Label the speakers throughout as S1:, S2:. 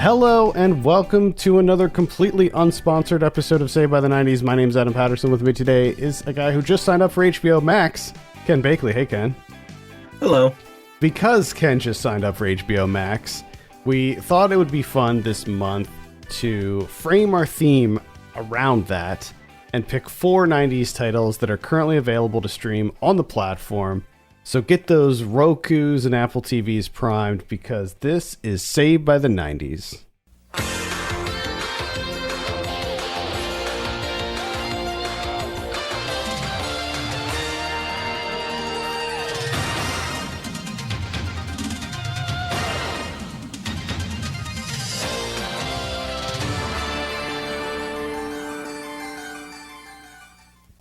S1: Hello and welcome to another completely unsponsored episode of Saved by the 90s. My name's Adam Patterson. With me today is a guy who just signed up for HBO Max, Ken Bakley. Hey, Ken.
S2: Hello.
S1: Because Ken just signed up for HBO Max, we thought it would be fun this month to frame our theme around that and pick 4 90s titles that are currently available to stream on the platform. So get those Rokus and Apple TVs primed because this is Saved by the 90s.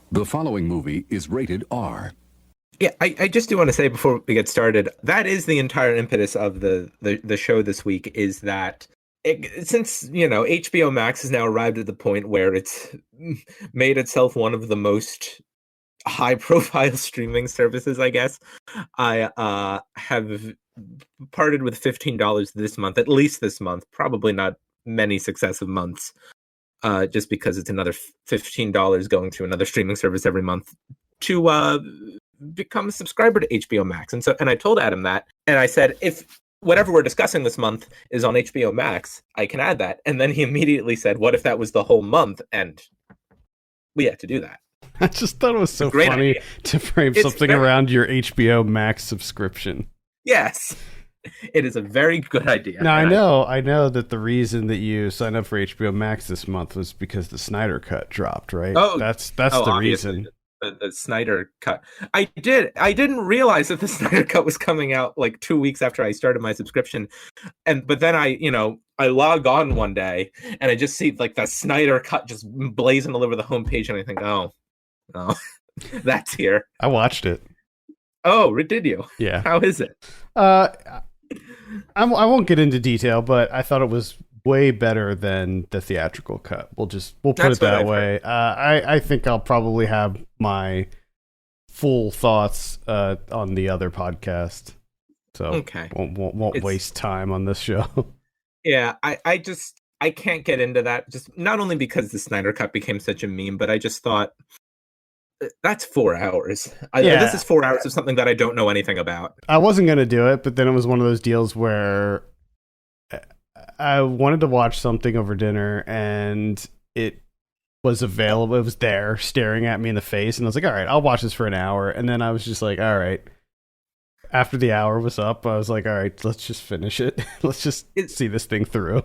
S3: The following movie is rated R.
S2: Yeah, I just do want to say before we get started, that is the entire impetus of the show this week, is that since, HBO Max has now arrived at the point where it's made itself one of the most high-profile streaming services, I guess, I have parted with $15 this month, at least this month, probably not many successive months, just because it's another $15 going to another streaming service every month to become a subscriber to HBO Max. And I told Adam that, and I said, if whatever we're discussing this month is on HBO Max, I can add that. And then he immediately said, what if that was the whole month? And we had to do that.
S1: I just thought it was so funny idea to frame something around your HBO Max subscription.
S2: Yes. It is a very good idea.
S1: Now, I know that the reason that you signed up for HBO Max this month was because the Snyder Cut dropped, right?
S2: Oh,
S1: that's the reason.
S2: The Snyder Cut. I didn't realize that the Snyder Cut was coming out like 2 weeks after I started my subscription. But then I log on one day and I just see like the Snyder Cut just blazing all over the homepage, and I think, oh, that's here.
S1: I watched it.
S2: Oh, did you?
S1: Yeah.
S2: How is it?
S1: I won't get into detail, but I thought it was way better than the theatrical cut. We'll put it that way. I think I'll probably have my full thoughts on the other podcast. So
S2: okay.
S1: won't waste time on this show.
S2: Yeah, I can't get into that, just not only because the Snyder Cut became such a meme, but I just thought that's 4 hours. This is 4 hours of something that I don't know anything about.
S1: I wasn't going to do it, but then it was one of those deals where I wanted to watch something over dinner and it was available. It was there staring at me in the face. And I was like, all right, I'll watch this for an hour. And then I was just like, all right. After the hour was up, I was like, all right, let's just finish it. Let's just see this thing through.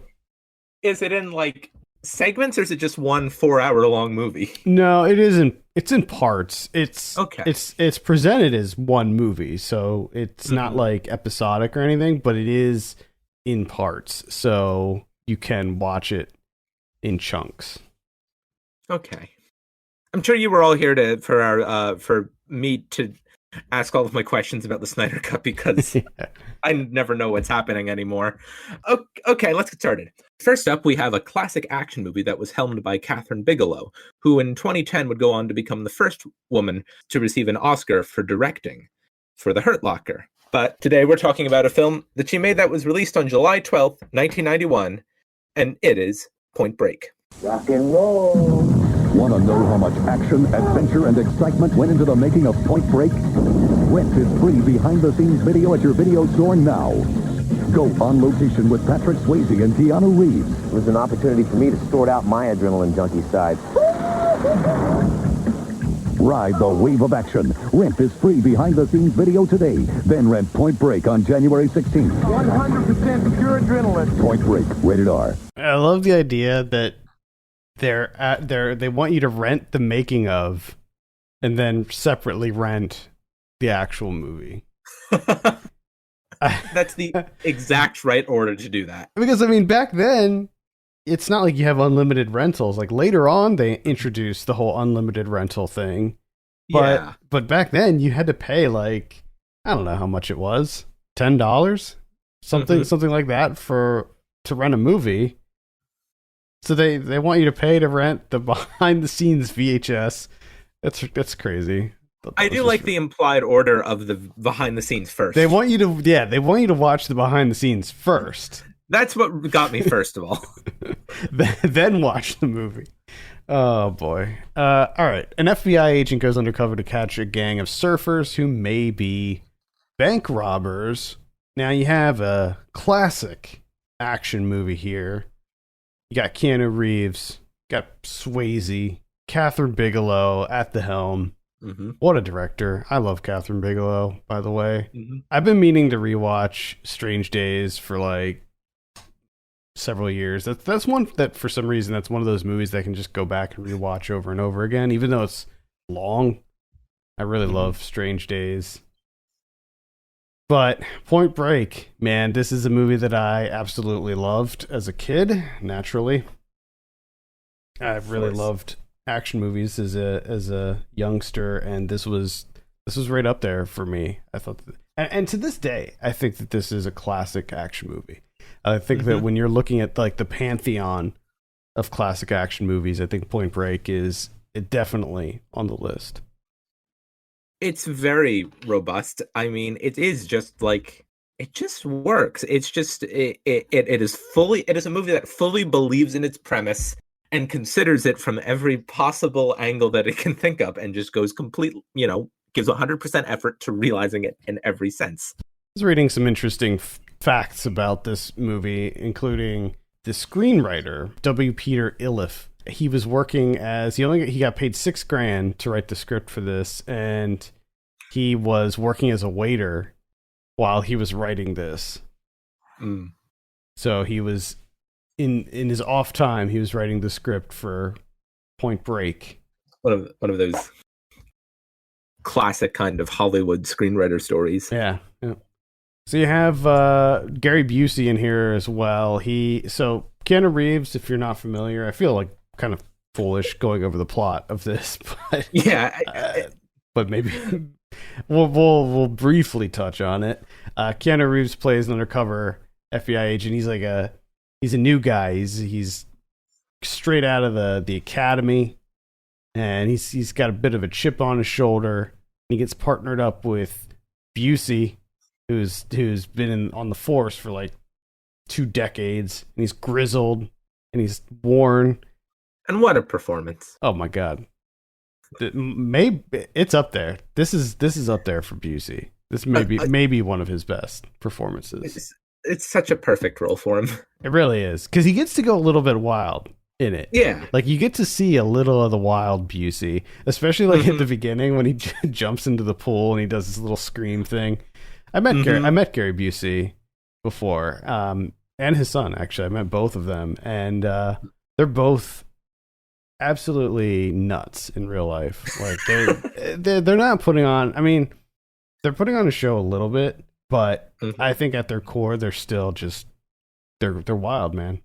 S2: Is it in like segments, or is it just one 4-hour-long movie?
S1: No, it isn't. It's in parts. It's
S2: okay.
S1: It's presented as one movie, so it's not like episodic or anything, but it is in parts, so you can watch it in chunks.
S2: Okay. I'm sure you were all here for me to ask all of my questions about the Snyder Cut, because I never know what's happening anymore. Okay, let's get started. First up, we have a classic action movie that was helmed by Kathryn Bigelow, who in 2010 would go on to become the first woman to receive an Oscar for directing for The Hurt Locker. But today we're talking about a film that she made that was released on July 12th, 1991, and it is Point Break.
S4: Rock and roll.
S3: Want to know how much action, adventure, and excitement went into the making of Point Break? Rent is free behind-the-scenes video at your video store now. Go on location with Patrick Swayze and Keanu Reeves.
S4: It was an opportunity for me to sort out my adrenaline junkie side.
S3: Ride the wave of action. Rent is free behind-the-scenes video today. Then rent Point Break on January 16th.
S4: 100% pure adrenaline.
S3: Point Break, rated R.
S1: I love the idea that they want you to rent the making of and then separately rent the actual movie.
S2: That's the exact right order to do that.
S1: Because, I mean, back then, it's not like you have unlimited rentals. Like, later on, they introduced the whole unlimited rental thing. But back then, you had to pay, like, I don't know how much it was. $10? Something like that to rent a movie. So they want you to pay to rent the behind-the-scenes VHS. That's crazy.
S2: I do like the implied order of the behind the scenes first.
S1: They want you to watch the behind the scenes first.
S2: That's what got me first of all.
S1: Then watch the movie. Oh boy. All right. An FBI agent goes undercover to catch a gang of surfers who may be bank robbers. Now you have a classic action movie here. You got Keanu Reeves, got Swayze, Catherine Bigelow at the helm.
S2: Mm-hmm.
S1: What a director. I love Catherine Bigelow, by the way.
S2: Mm-hmm.
S1: I've been meaning to rewatch Strange Days for like several years. That's one that for some reason that's one of those movies that I can just go back and rewatch over and over again, even though it's long. I really love Strange Days. But Point Break, man, this is a movie that I absolutely loved as a kid, naturally. I really loved action movies as a youngster, and this was right up there for me. I thought and to this day, I think that this is a classic action movie. I think that when you're looking at like the pantheon of classic action movies, I think Point Break is definitely on the list.
S2: It's very robust. I mean, it is just like, it just works. It's just it is a movie that fully believes in its premise and considers it from every possible angle that it can think of, and just goes complete, gives 100% effort to realizing it in every sense.
S1: I was reading some interesting facts about this movie, including the screenwriter W. Peter Iliff. He was working as he got paid $6,000 to write the script for this, and he was working as a waiter while he was writing this. So he was in his off time, he was writing the script for Point Break.
S2: One of those classic kind of Hollywood screenwriter stories.
S1: Yeah. So you have Gary Busey in here as well. So Keanu Reeves, if you're not familiar, I feel like kind of foolish going over the plot of this, but
S2: yeah,
S1: but maybe we'll briefly touch on it. Keanu Reeves plays an undercover FBI agent. He's a new guy. He's straight out of the academy, and he's got a bit of a chip on his shoulder. He gets partnered up with Busey, who's been on the force for like 2 decades, and he's grizzled and he's worn.
S2: And what a performance!
S1: Oh my god, maybe it's up there. This is up there for Busey. This may be one of his best performances.
S2: It's such a perfect role for him.
S1: It really is, because he gets to go a little bit wild in it.
S2: Yeah,
S1: like you get to see a little of the wild Busey, especially like at the beginning when he jumps into the pool and he does this little scream thing. I met Gary Busey before, and his son actually. I met both of them, and they're both absolutely nuts in real life. Like they're not putting on. I mean, they're putting on a show a little bit, but I think at their core, they're still just they're wild, man.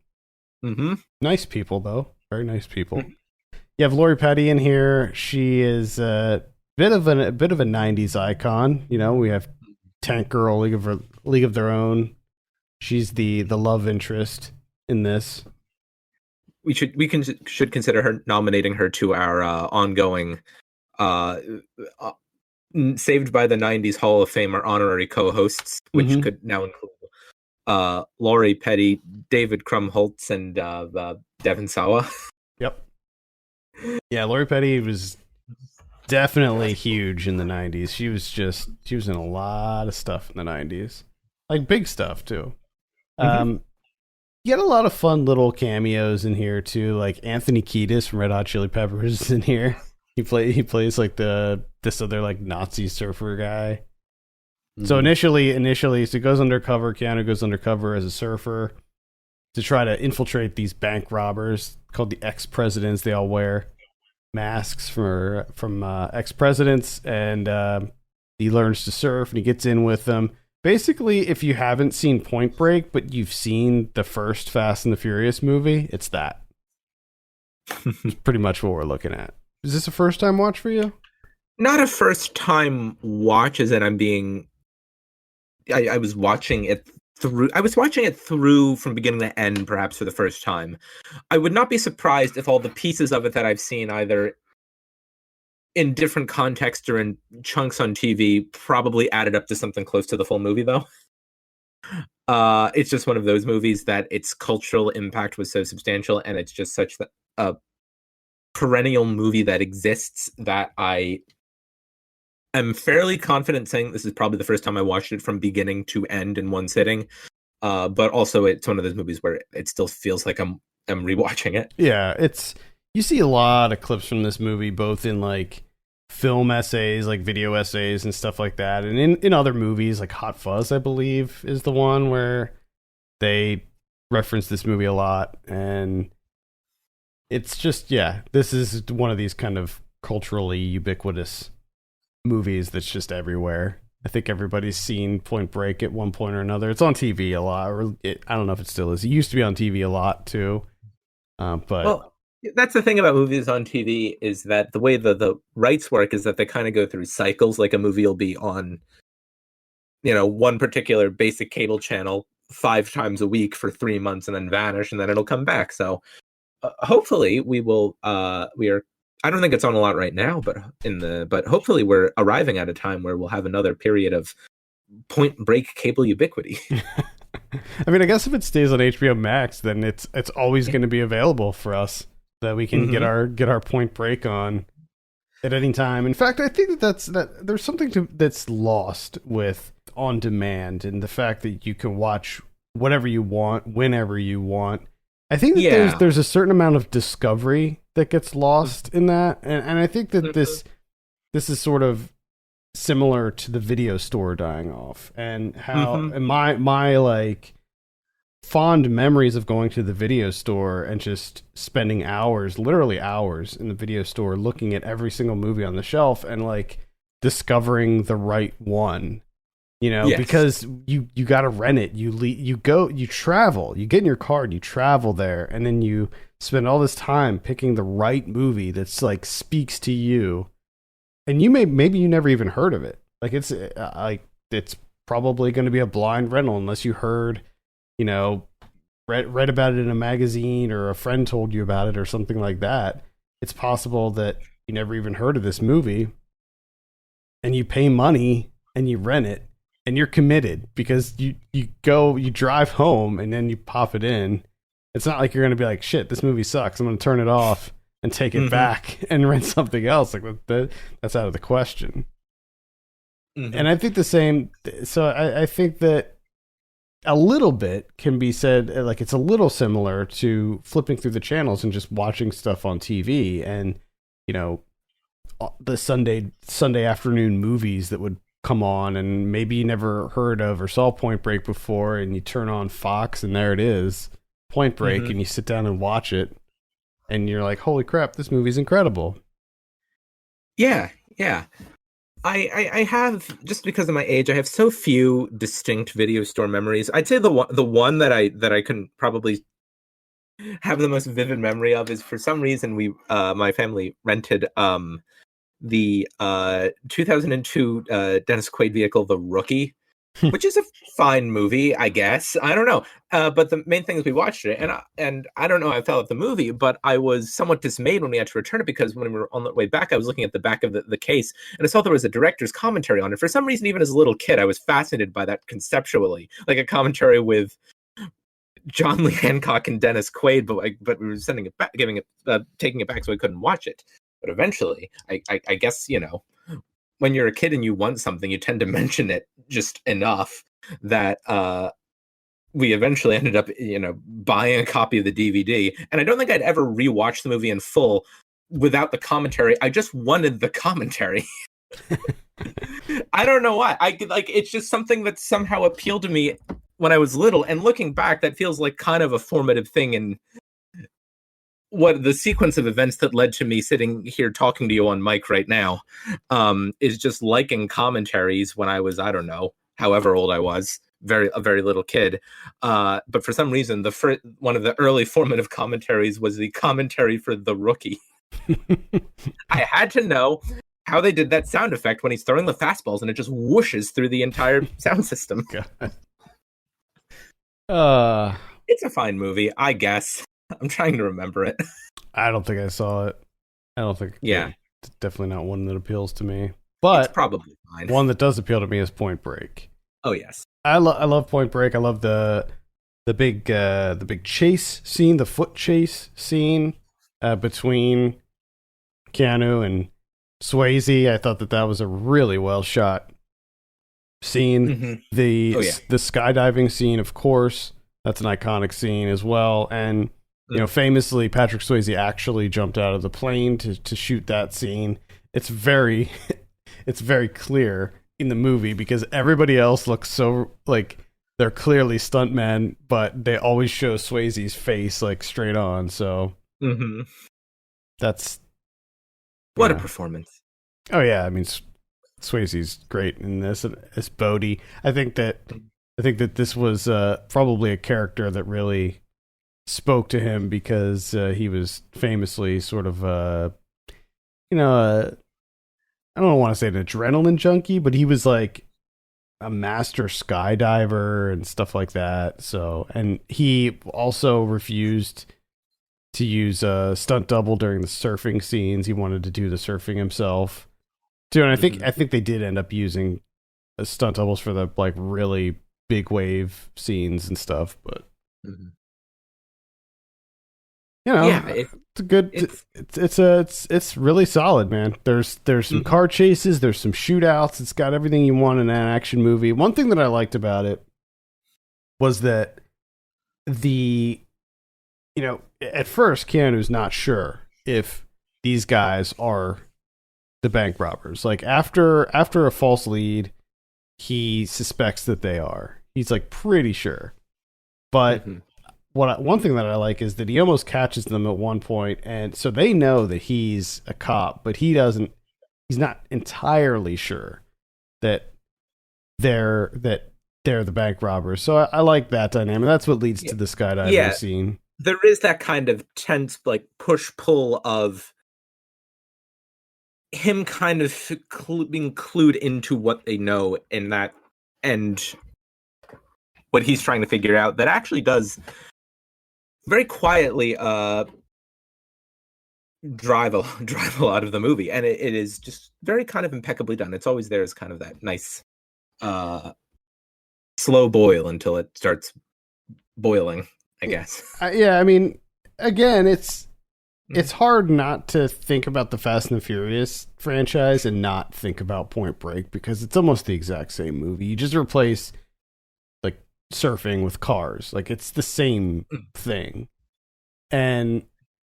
S1: Nice people though, very nice people. You have Lori Petty in here. She is a bit of a '90s icon. We have Tank Girl, League of Their Own. She's the love interest in this.
S2: We should consider her nominating her to our ongoing Saved by the 90s Hall of Fame, our honorary co-hosts, which could now include Lori Petty, David Krumholtz, and Devon Sawa.
S1: Yep. Yeah, Lori Petty was definitely huge in the 90s. She was in a lot of stuff in the 90s. Like big stuff too. You get a lot of fun little cameos in here too, like Anthony Kiedis from Red Hot Chili Peppers is in here. He plays like this other like Nazi surfer guy. So initially, so he goes undercover. Keanu goes undercover as a surfer to try to infiltrate these bank robbers called the ex-presidents. They all wear masks from ex-presidents, and he learns to surf and he gets in with them. Basically, if you haven't seen Point Break, but you've seen the first Fast and the Furious movie, it's that. It's pretty much what we're looking at. Is this a first time watch for you?
S2: Not a first time watch, as in I was watching it through from beginning to end, perhaps for the first time. I would not be surprised if all the pieces of it that I've seen, either in different contexts or in chunks on TV, probably added up to something close to the full movie, though. It's just one of those movies that its cultural impact was so substantial, and it's just such a perennial movie that exists that I am fairly confident saying this is probably the first time I watched it from beginning to end in one sitting. But also it's one of those movies where it still feels like I'm rewatching it.
S1: Yeah, you see a lot of clips from this movie, both in like film essays, like video essays and stuff like that, and in other movies like Hot Fuzz, I believe, is the one where they reference this movie a lot. And it's just, yeah, this is one of these kind of culturally ubiquitous movies that's just everywhere. I think everybody's seen Point Break at one point or another. It's on TV a lot, or I don't know if it still is. It used to be on TV a lot too. But
S2: well, that's the thing about movies on TV, is that the way the rights work is that they kind of go through cycles. Like a movie will be on, one particular basic cable channel 5 times a week for 3 months and then vanish, and then it'll come back. So hopefully we will. I don't think it's on a lot right now, but hopefully we're arriving at a time where we'll have another period of Point Break cable ubiquity.
S1: I mean, I guess if it stays on HBO Max, then it's always going to be available for us, that we can get our Point Break on at any time. In fact, I think that there's something that's lost with on demand, and the fact that you can watch whatever you want whenever you want. I think that there's a certain amount of discovery that gets lost in that, and I think that this is sort of similar to the video store dying off, and how and my like fond memories of going to the video store and just spending hours, literally hours, in the video store looking at every single movie on the shelf and like discovering the right one. Because you got to rent it. You travel, you get in your car and you travel there, and then you spend all this time picking the right movie that's like speaks to you, and maybe you never even heard of it. Like it's probably going to be a blind rental unless you heard, read about it in a magazine or a friend told you about it or something like that. It's possible that you never even heard of this movie, and you pay money and you rent it. And you're committed because you drive home and then you pop it in. It's not like you're going to be like, shit, this movie sucks, I'm going to turn it off and take it back and rent something else. Like that's out of the question. And I think the same. So I think that a little bit can be said, like it's a little similar to flipping through the channels and just watching stuff on TV, and the Sunday afternoon movies that would come on, and maybe you never heard of or saw Point Break before, and you turn on Fox and there it is, Point Break, and you sit down and watch it, and you're like, holy crap, this movie's incredible.
S2: Yeah. I have, just because of my age, I have so few distinct video store memories. I'd say the one that I can probably have the most vivid memory of is, for some reason, my family rented the 2002 Dennis Quaid vehicle, The Rookie, which is a fine movie, I guess. I don't know. But the main thing is we watched it, and I don't know how I felt at the movie, but I was somewhat dismayed when we had to return it, because when we were on the way back, I was looking at the back of the case, and I saw there was a director's commentary on it. For some reason, even as a little kid, I was fascinated by that conceptually, like a commentary with John Lee Hancock and Dennis Quaid, but we were sending it back, taking it back, so I couldn't watch it. But eventually, I guess, when you're a kid and you want something, you tend to mention it just enough that we eventually ended up, buying a copy of the DVD. And I don't think I'd ever rewatch the movie in full without the commentary. I just wanted the commentary. I don't know why. It's just something that somehow appealed to me when I was little. And looking back, that feels like kind of a formative thing in what the sequence of events that led to me sitting here talking to you on mic right now, is just liking commentaries when I was, I don't know, however old I was, a very little kid. But for some reason, one of the early formative commentaries was the commentary for The Rookie. I had to know how they did that sound effect when he's throwing the fastballs and it just whooshes through the entire sound system. It's a fine movie, I guess. I'm trying to remember it.
S1: I don't think I saw it. I don't think.
S2: Yeah.
S1: It's definitely not one that appeals to me. But
S2: it's probably fine.
S1: One that does appeal to me is Point Break.
S2: Oh, yes.
S1: I love Point Break. I love the big chase scene, the foot chase scene between Keanu and Swayze. I thought that was a really well shot scene.
S2: Mm-hmm.
S1: The skydiving scene, of course, that's an iconic scene as well. And famously, Patrick Swayze actually jumped out of the plane to shoot that scene. It's very it's very clear in the movie because everybody else looks so like they're clearly stuntmen, but they always show Swayze's face like straight on. So that's
S2: what a performance.
S1: Oh yeah, I mean Swayze's great in this as Bodhi. I think that this was probably a character that really spoke to him because he was famously sort of I don't want to say an adrenaline junkie, but he was like a master skydiver and stuff like that. So, and he also refused to use a stunt double during the surfing scenes. He wanted to do the surfing himself too. And I think they did end up using stunt doubles for the like really big wave scenes and stuff, but it's a good. It's really solid, man. There's some car chases, there's some shootouts. It's got everything you want in an action movie. One thing that I liked about it was that at first Keanu's not sure if these guys are the bank robbers. Like after a false lead, he suspects that they are. He's like pretty sure, but. One thing that I like is that he almost catches them at one point, and so they know that he's a cop, but he's not entirely sure that they're the bank robbers. So I like that dynamic. That's what leads to the skydiving scene.
S2: There is that kind of tense, like push-pull of him kind of being clued into what they know in that, and what he's trying to figure out that actually does very quietly drive a lot of the movie, and it is just very kind of impeccably done. It's always there as kind of that nice slow boil until it starts boiling, I guess.
S1: I mean, again, it's hard not to think about the Fast and the Furious franchise and not think about Point Break because it's almost the exact same movie. You just replace surfing with cars, like it's the same thing. And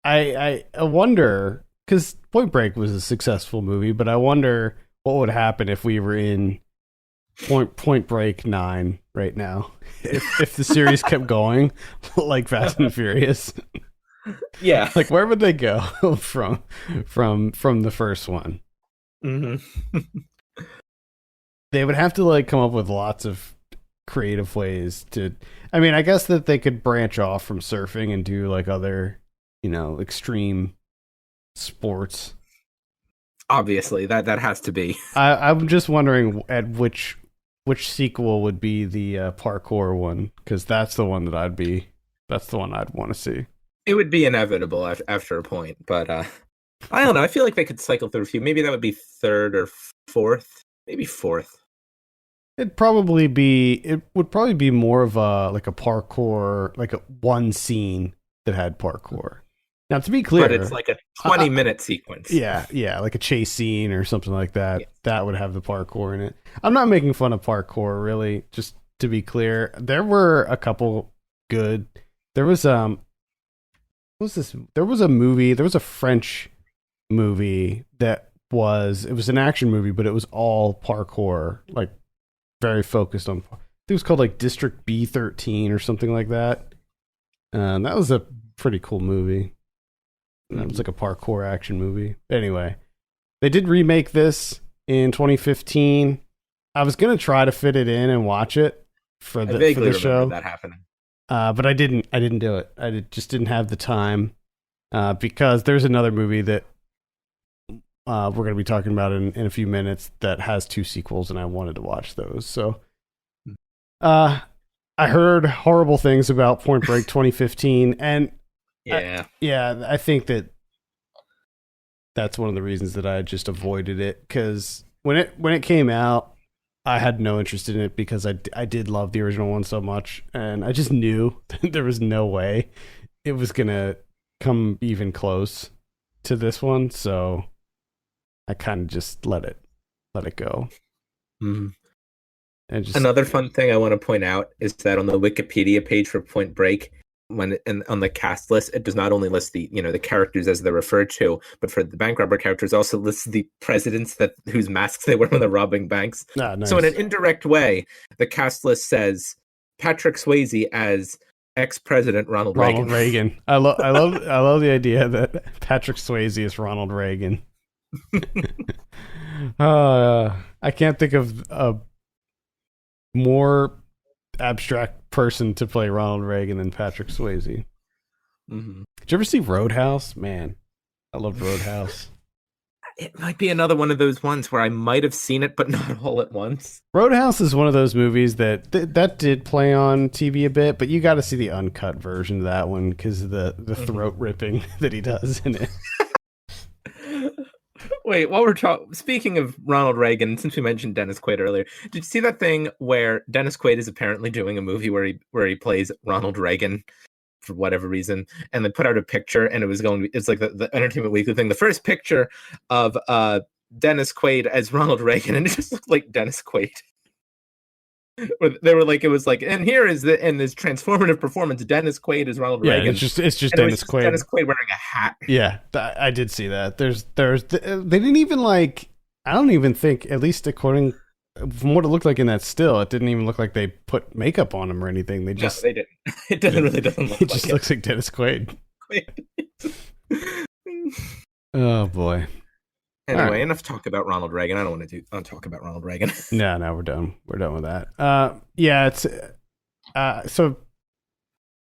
S1: I wonder, because Point Break was a successful movie, but I wonder what would happen if we were in Point Break 9 right now, if the series kept going like Fast and Furious.
S2: Yeah,
S1: like where would they go from the first one? They would have to come up with lots of creative ways to. I mean, I guess that they could branch off from surfing and do other, extreme sports.
S2: Obviously, that has to be.
S1: I'm just wondering at which sequel would be the parkour one, because that's the one that that's the one I'd want to see.
S2: It would be inevitable after a point, but I don't know. I feel like they could cycle through a few. Maybe that would be third or fourth. Maybe fourth.
S1: It would probably be more of a parkour, like a one scene that had parkour. Now, to be clear,
S2: but it's like a 20-minute sequence.
S1: Yeah, like a chase scene or something like that. Yes. That would have the parkour in it. I'm not making fun of parkour, really. Just to be clear, there were a couple good. There was what was this? There was a movie. There was a French movie it was an action movie, but it was all parkour, very focused on. I think it was called District B13 or something like that. That was a pretty cool movie. That was a parkour action movie. Anyway, they did remake this in 2015. I was gonna try to fit it in and watch it for the show.
S2: That happening,
S1: but I didn't. I didn't do it. Just didn't have the time because there's another movie that we're going to be talking about in a few minutes that has two sequels, and I wanted to watch those. So, I heard horrible things about Point Break 2015, and I think that's one of the reasons that I just avoided it, because when it came out, I had no interest in it because I did love the original one so much, and I just knew there was no way it was gonna come even close to this one, so I kind of just let it go.
S2: Mm-hmm.
S1: And just
S2: another fun thing I want to point out is that on the Wikipedia page for Point Break, on the cast list, it does not only list the the characters as they're referred to, but for the bank robber characters, also lists the presidents whose masks they wear when they're robbing banks.
S1: nice.
S2: So in an indirect way, the cast list says Patrick Swayze as ex-president Ronald
S1: Reagan. I love the idea that Patrick Swayze is Ronald Reagan. I can't think of a more abstract person to play Ronald Reagan than Patrick Swayze.
S2: Mm-hmm.
S1: Did you ever see Roadhouse? Man, I loved Roadhouse.
S2: It might be another one of those ones where I might have seen it, but not all at once.
S1: Roadhouse is one of those movies that did play on TV a bit, but you got to see the uncut version of that one because of the throat ripping that he does in it.
S2: Wait, while we're speaking of Ronald Reagan, since we mentioned Dennis Quaid earlier, did you see that thing where Dennis Quaid is apparently doing a movie where he plays Ronald Reagan for whatever reason, and they put out a picture, and it's like the Entertainment Weekly thing, the first picture of Dennis Quaid as Ronald Reagan, and it just looked like Dennis Quaid. They were like, it was like, and here is in this transformative performance, Dennis Quaid is Ronald Reagan.
S1: It's just Dennis Quaid.
S2: Dennis Quaid wearing a hat.
S1: Yeah, I did see that. They didn't even I don't even think, at least according from what it looked like in that still, it didn't even look like they put makeup on him or anything. They
S2: didn't. It doesn't look.
S1: It just looks like Dennis Quaid. Oh boy.
S2: Anyway, right. Enough talk about Ronald Reagan. I don't want to talk about Ronald Reagan.
S1: No, we're done. We're done with that. Yeah, it's so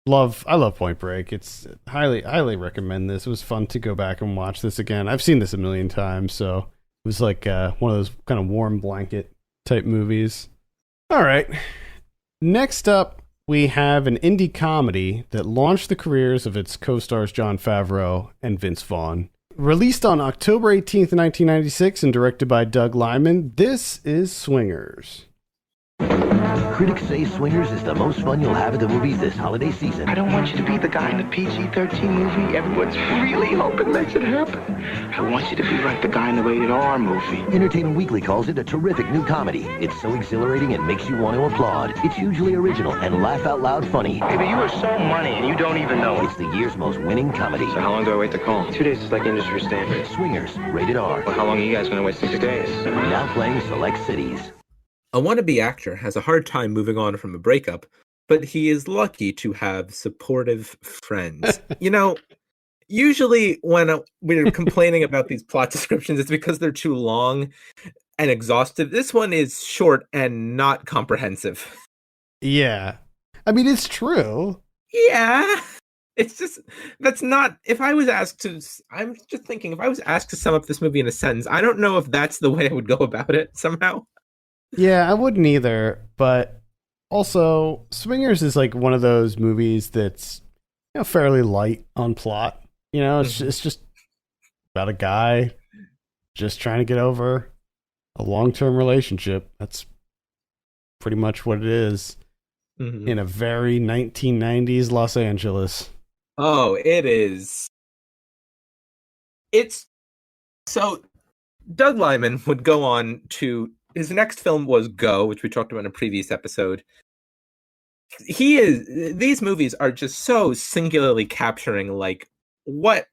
S1: I love Point Break. It's highly recommend this. It was fun to go back and watch this again. I've seen this a million times, so it was like one of those kind of warm blanket type movies. All right. Next up, we have an indie comedy that launched the careers of its co-stars Jon Favreau and Vince Vaughn. Released on October 18th, 1996 and directed by Doug Liman, this is Swingers.
S5: Critics say Swingers is the most fun you'll have at the movies this holiday season.
S6: I don't want you to be the guy in the PG-13 movie everyone's really hoping makes it happen. I want you to be like the guy in the rated R movie.
S5: Entertainment Weekly calls it a terrific new comedy. It's so exhilarating it makes you want to applaud. It's hugely original and laugh-out-loud funny.
S6: Baby, you are so money and you don't even know it.
S5: It's the year's most winning comedy.
S6: So how long do I wait to call? 2 days is like industry standard.
S5: Swingers, rated R.
S6: Well, how long are you guys going to wait? 6 days?
S5: Now playing select cities.
S2: A wannabe actor has a hard time moving on from a breakup, but he is lucky to have supportive friends. Usually when we're complaining about these plot descriptions, it's because they're too long and exhaustive. This one is short and not comprehensive.
S1: Yeah. I mean, it's true.
S2: Yeah. It's just, that's not, I'm just thinking, if I was asked to sum up this movie in a sentence, I don't know if that's the way I would go about it somehow.
S1: Yeah, I wouldn't either, but also Swingers is like one of those movies that's fairly light on plot. It's just about a guy just trying to get over a long-term relationship. That's pretty much what it is in a very 1990s Los Angeles.
S2: Oh, it is. It's so Doug Liman would go on to his next film was Go, which we talked about in a previous episode. These movies are just so singularly capturing like what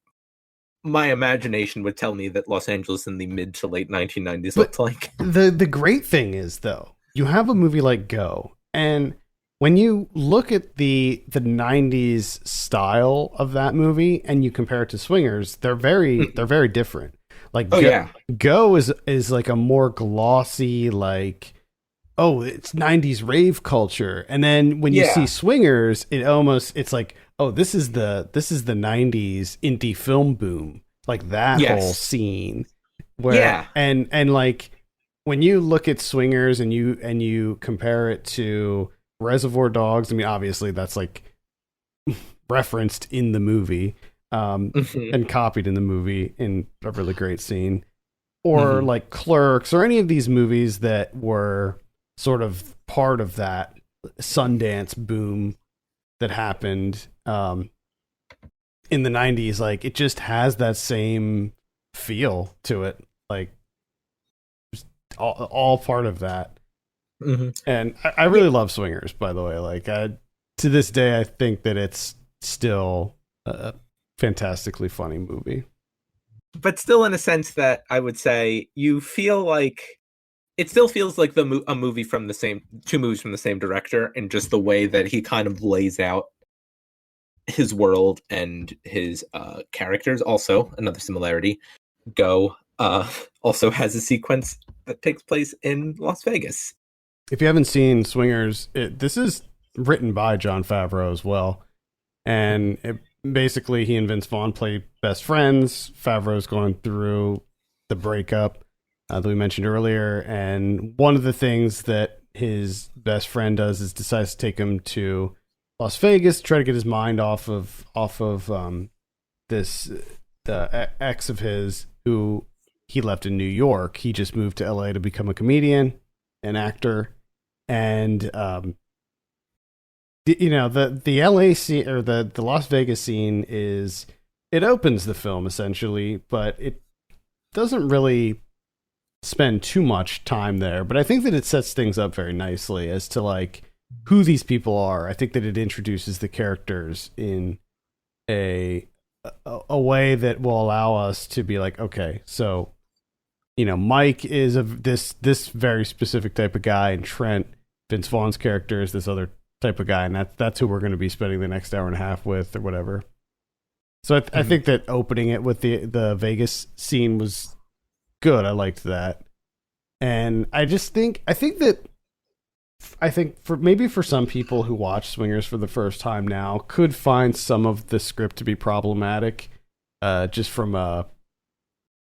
S2: my imagination would tell me that Los Angeles in the mid to late 1990s looked like.
S1: The great thing is, though, you have a movie like Go, and when you look at the 90s style of that movie and you compare it to Swingers, they're very different. Like Go is like a more glossy, like, oh, it's 90s rave culture. And then when you see Swingers, it's like, oh, this is the 90s indie film boom. Like that whole scene. Where and like when you look at Swingers and you compare it to Reservoir Dogs, I mean, obviously that's like referenced in the movie. And copied in the movie in a really great scene, or like Clerks, or any of these movies that were sort of part of that Sundance boom that happened in the 90s. Like, it just has that same feel to it, like just all part of that.
S2: Mm-hmm.
S1: And I really love Swingers, by the way. Like, to this day, I think that it's still a fantastically funny movie.
S2: But still, in a sense that I would say you feel like it still feels like a movie from the same, two movies from the same director, and just the way that he kind of lays out his world and his characters. Also, another similarity, Go also has a sequence that takes place in Las Vegas.
S1: If you haven't seen Swingers, this is written by Jon Favreau as well. And basically, he and Vince Vaughn play best friends. Favreau's going through the breakup that we mentioned earlier. And one of the things that his best friend does is decides to take him to Las Vegas, try to get his mind off of this ex of his who he left in New York. He just moved to LA to become a comedian, an actor. And the LA scene, or the Las Vegas scene, it opens the film essentially, but it doesn't really spend too much time there. But I think that it sets things up very nicely as to like who these people are. I think that it introduces the characters in a way that will allow us to be like, okay, so Mike is this very specific type of guy, and Trent, Vince Vaughn's character, is this other type of guy, and that's who we're going to be spending the next hour and a half with, or whatever. So I think that opening it with the Vegas scene was good. I liked that, and I think for some people who watch Swingers for the first time now could find some of the script to be problematic, just from a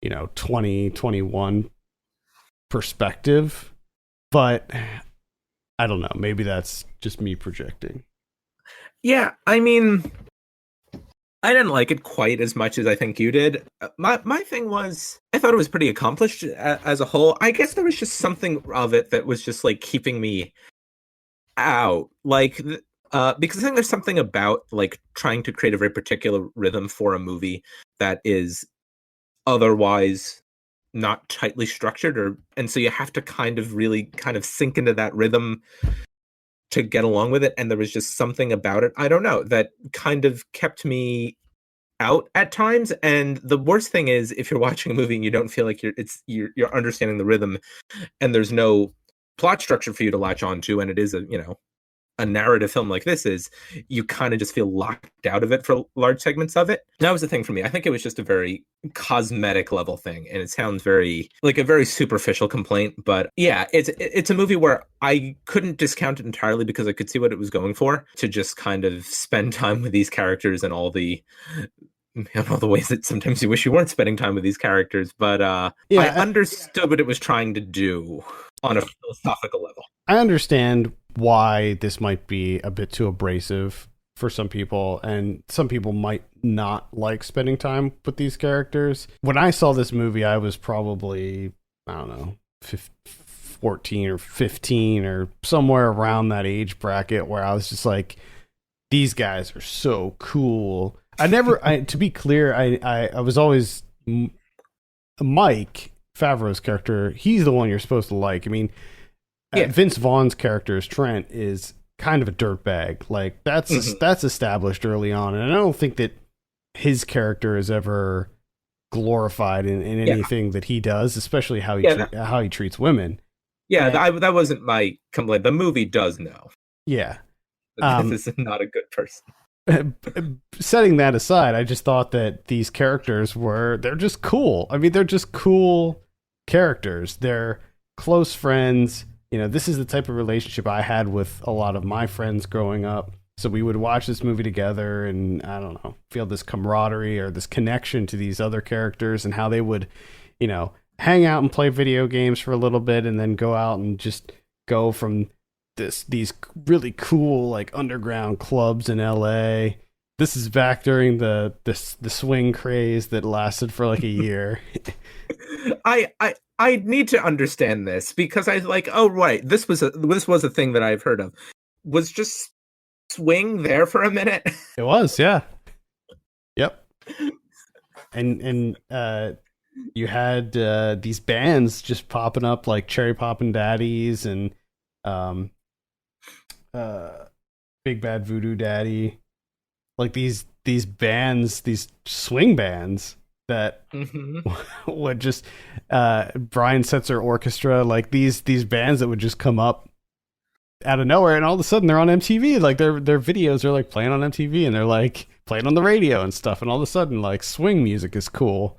S1: 2021 perspective, but I don't know. Maybe that's just me projecting.
S2: Yeah, I mean, I didn't like it quite as much as I think you did. My thing was, I thought it was pretty accomplished as a whole. I guess there was just something of it that was just like keeping me out, like because I think there's something about like trying to create a very particular rhythm for a movie that is otherwise not tightly structured, and so you have to kind of sink into that rhythm to get along with it. And there was just something about it, I don't know, that kind of kept me out at times. And the worst thing is, if you're watching a movie and you don't feel like you're understanding the rhythm, and there's no plot structure for you to latch onto, and it is a narrative film like this is, you kind of just feel locked out of it for large segments of it. That was the thing for me. I think it was just a very cosmetic level thing, and it sounds very like a very superficial complaint, but yeah, it's a movie where I couldn't discount it entirely because I could see what it was going for, to just kind of spend time with these characters and all the ways that sometimes you wish you weren't spending time with these characters. But I understood what it was trying to do on a philosophical level.
S1: I understand why this might be a bit too abrasive for some people, and some people might not like spending time with these characters. When I saw this movie, I was probably, I don't know, 14 or 15 or somewhere around that age bracket, where I was just like, these guys are so cool. To be clear, I was always Mike Favreau's character. He's the one you're supposed to like. I mean, Vince Vaughn's character as Trent is kind of a dirtbag. Like that's established early on, and I don't think that his character is ever glorified in anything that he does, especially how he treats women.
S2: Yeah, that wasn't my complaint. The movie does know.
S1: Yeah,
S2: this is not a good person.
S1: Setting that aside, I just thought that these characters they're just cool. I mean, they're just cool characters. They're close friends. This is the type of relationship I had with a lot of my friends growing up. So we would watch this movie together and, I don't know, feel this camaraderie or this connection to these other characters, and how they would, hang out and play video games for a little bit and then go out and just go from these really cool like underground clubs in LA this is back during the swing craze that lasted for like a year.
S2: I need to understand this because I like, oh right, this was a thing that I've heard of. Was just swing there for a minute?
S1: It was, yeah. Yep. And you had these bands just popping up like Cherry Poppin' Daddies and Big Bad Voodoo Daddy, like these bands, these swing bands that would just Brian Setzer Orchestra, like these bands that would just come up out of nowhere, and all of a sudden they're on MTV. Like their videos are like playing on MTV, and they're like playing on the radio and stuff. And all of a sudden, like swing music is cool.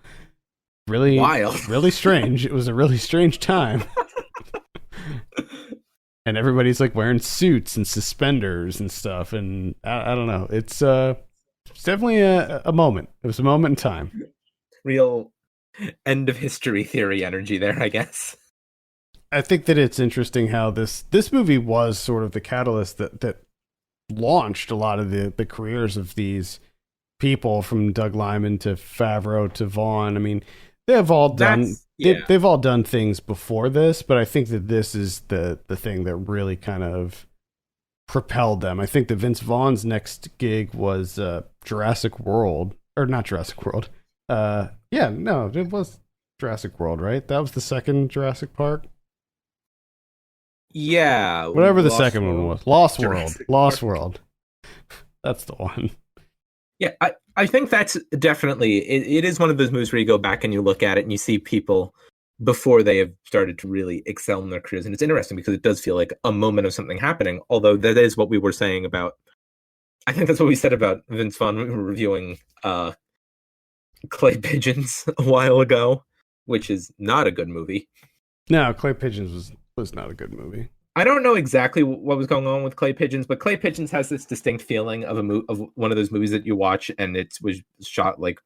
S1: Really wild, really strange. It was a really strange time. And everybody's like wearing suits and suspenders and stuff. And I don't know. It's definitely a moment. It was a moment in time.
S2: Real end of history theory energy there, I guess.
S1: I think that it's interesting how this movie was sort of the catalyst that launched a lot of the careers of these people, from Doug Liman to Favreau to Vaughn. I mean, they've all done they've all done things before this, but I think that this is the thing that really kind of propelled them. I think that Vince Vaughn's next gig was Jurassic World, or not Jurassic World. It was Jurassic World, right? That was the second Jurassic Park.
S2: Yeah,
S1: whatever the second one was. Lost World. That's the one.
S2: Yeah, I think that's definitely it is one of those movies where you go back and you look at it and you see people before they have started to really excel in their careers. And it's interesting because it does feel like a moment of something happening, although that is what we were saying about, I think that's what we said about Vince Vaughn when we were reviewing Clay Pigeons a while ago, which is not a good movie.
S1: No, Clay Pigeons was not a good movie.
S2: I don't know exactly what was going on with Clay Pigeons, but Clay Pigeons has this distinct feeling of of one of those movies that you watch and it was shot like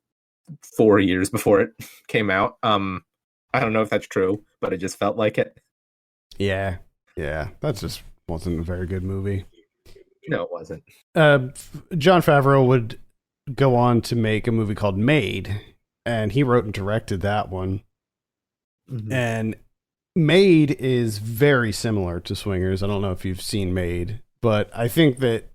S2: 4 years before it came out. I don't know if that's true, but it just felt like it.
S1: Yeah, that just wasn't a very good movie.
S2: No, it wasn't.
S1: Jon Favreau would go on to make a movie called Made, and he wrote and directed that one. Mm-hmm. And Made is very similar to Swingers. I don't know if you've seen Made, but I think that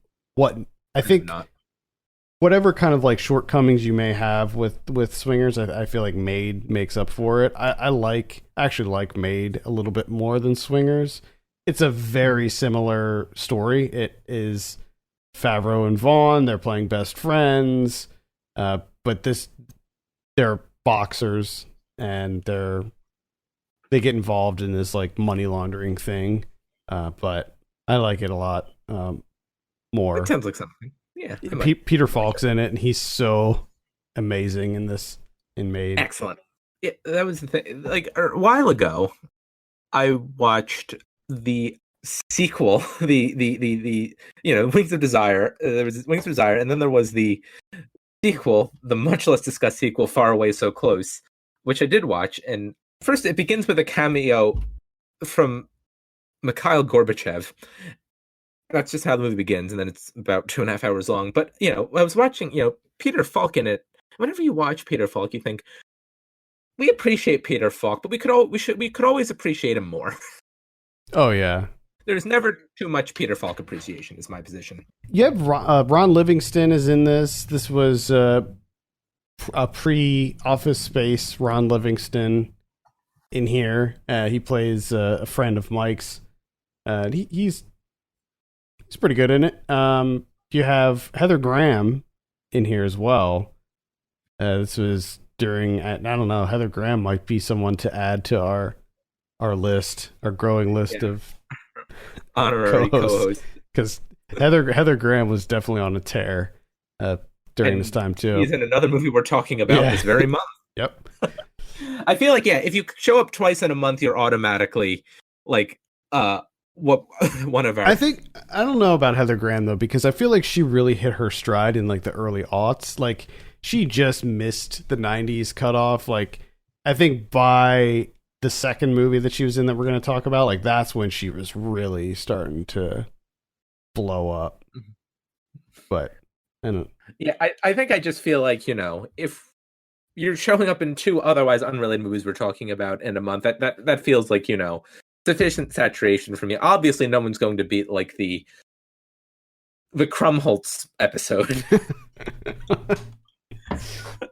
S1: whatever kind of like shortcomings you may have with Swingers, I feel like Made makes up for it. I actually like Made a little bit more than Swingers. It's a very similar story. It is Favreau and Vaughn. They're playing best friends, but they're boxers and they get involved in this like money laundering thing. But I like it a lot more.
S2: It sounds like something. Yeah.
S1: Peter Falk's in it, and he's so amazing in Made.
S2: Excellent. Yeah, that was the thing. Like a while ago, I watched the sequel, the Wings of Desire. There was Wings of Desire, and then there was the sequel, the much less discussed sequel, Far Away So Close, which I did watch. And first, it begins with a cameo from Mikhail Gorbachev. That's just how the movie begins, and then it's about 2.5 hours long. But I was watching, Peter Falk in it. Whenever you watch Peter Falk, you think we appreciate Peter Falk, but we could always appreciate him more.
S1: Oh yeah.
S2: There's never too much Peter Falk appreciation, is my position.
S1: You have Ron Livingston is in this. This was a pre-Office Space Ron Livingston in here. He plays a friend of Mike's. He's pretty good in it. You have Heather Graham in here as well. This was during, I don't know, Heather Graham might be someone to add to our list, our growing list of
S2: honorary co-hosts.
S1: Because Heather Graham was definitely on a tear during this time too.
S2: He's in another movie we're talking about this very month.
S1: Yep.
S2: I feel like if you show up twice in a month, you're automatically like one of our.
S1: I don't know about Heather Graham though, because I feel like she really hit her stride in like the early aughts. Like she just missed the 90s cutoff. Like I think by the second movie that she was in that we're going to talk about, like that's when she was really starting to blow up. But I don't.
S2: Yeah, I think I just feel like, if you're showing up in two otherwise unrelated movies we're talking about in a month, that feels like, sufficient saturation for me. Obviously, no one's going to beat like the Krumholtz episode.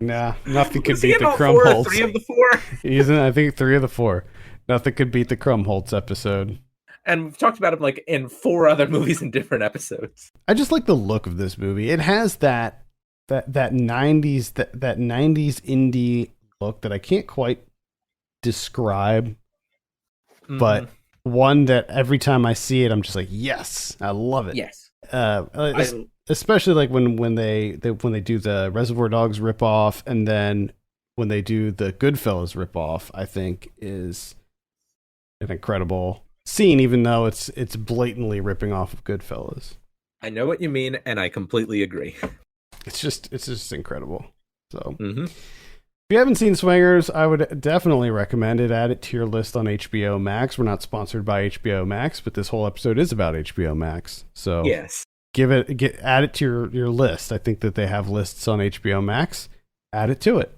S1: Nah, nothing could
S2: Was he
S1: beat the
S2: about 4 or
S1: Krumholtz.
S2: 3 of the 4?
S1: He's in, I think, 3 of the 4. Nothing could beat the Krumholtz episode.
S2: And we've talked about him like in 4 other movies in different episodes.
S1: I just like the look of this movie. It has that 90s that 90s indie look that I can't quite describe, but one that every time I see it, I'm just like, yes, I love it.
S2: Yes.
S1: Especially like when they do the Reservoir Dogs ripoff, and then when they do the Goodfellas ripoff, I think is an incredible scene, even though it's blatantly ripping off of Goodfellas.
S2: I know what you mean, and I completely agree.
S1: It's just incredible. So if you haven't seen Swingers, I would definitely recommend it. Add it to your list on HBO Max. We're not sponsored by HBO Max, but this whole episode is about HBO Max. So
S2: yes,
S1: add it to your list. I think that they have lists on HBO Max. Add it to it.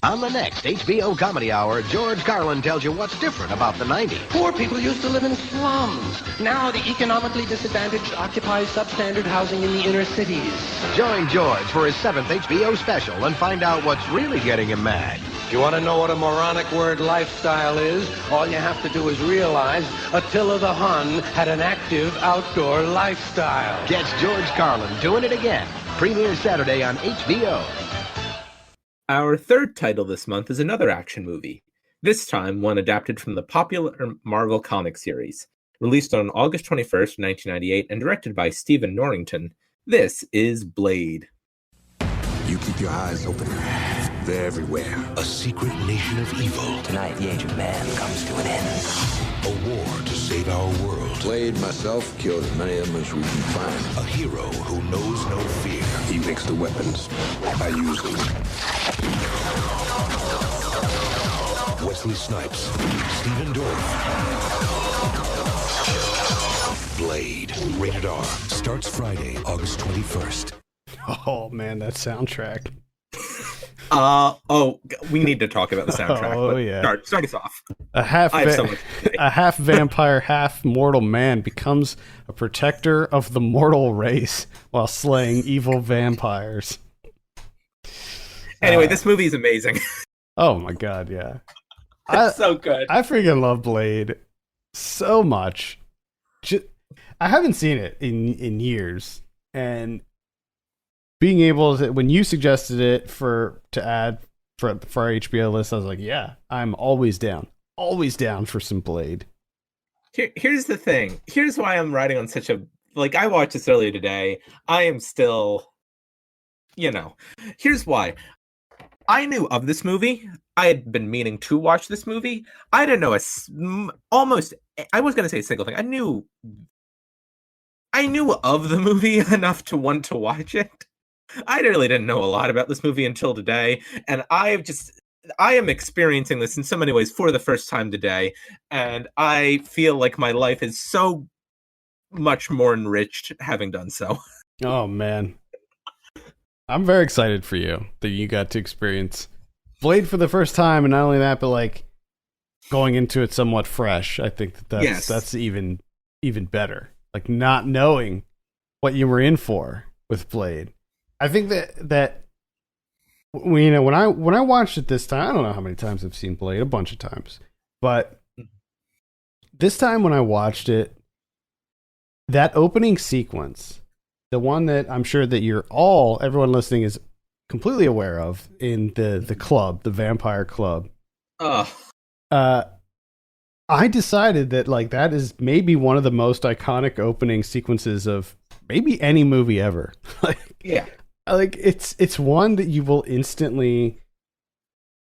S5: On the next HBO Comedy Hour, George Carlin tells you what's different about the 90s.
S7: Poor people used to live in slums. Now the economically disadvantaged occupy substandard housing in the inner cities.
S5: Join George for his 7th HBO special and find out what's really getting him mad.
S7: You want to know what a moronic word lifestyle is? All you have to do is realize Attila the Hun had an active outdoor lifestyle.
S5: Catch George Carlin doing it again. Premieres Saturday on HBO.
S2: Our third title this month is another action movie, this time one adapted from the popular Marvel comic series. Released on August 21st, 1998, and directed by Stephen Norrington, this is Blade.
S8: You keep your eyes open. They're everywhere. A secret nation of evil.
S9: Tonight, the age of man comes to an end.
S8: A war to save our world.
S10: Blade myself killed as many of them as we can find.
S8: A hero who knows no fear.
S10: He makes the weapons. I use them.
S8: Wesley Snipes. Stephen Dorff. Blade. Rated R. Starts Friday, August 21st.
S1: Oh man, that soundtrack.
S2: We need to talk about the soundtrack.
S1: Oh yeah,
S2: start us off.
S1: A half vampire, half mortal man becomes a protector of the mortal race while slaying evil vampires.
S2: Anyway, this movie is amazing.
S1: Oh my god, yeah,
S2: it's so good.
S1: I freaking love Blade so much. I haven't seen it in years, and being able to, when you suggested it to add for our HBO list, I was like, yeah, I'm always down for some Blade.
S2: Here's the thing. Here's why I'm riding on such a, like, I watched this earlier today. I am still, here's why. I knew of this movie. I had been meaning to watch this movie. I didn't know I was going to say a single thing. I knew of the movie enough to want to watch it. I really didn't know a lot about this movie until today, and I am experiencing this in so many ways for the first time today, and I feel like my life is so much more enriched having done so.
S1: Oh man, I'm very excited for you that you got to experience Blade for the first time, and not only that, but like going into it somewhat fresh. I think that's even better. Like not knowing what you were in for with Blade. I think that when I watched it this time, I don't know how many times I've seen Blade, a bunch of times, but this time when I watched it, that opening sequence, the one that I'm sure that everyone listening is completely aware of in the club, the vampire club. I decided that like that is maybe one of the most iconic opening sequences of maybe any movie ever.
S2: Yeah.
S1: Like it's one that you will instantly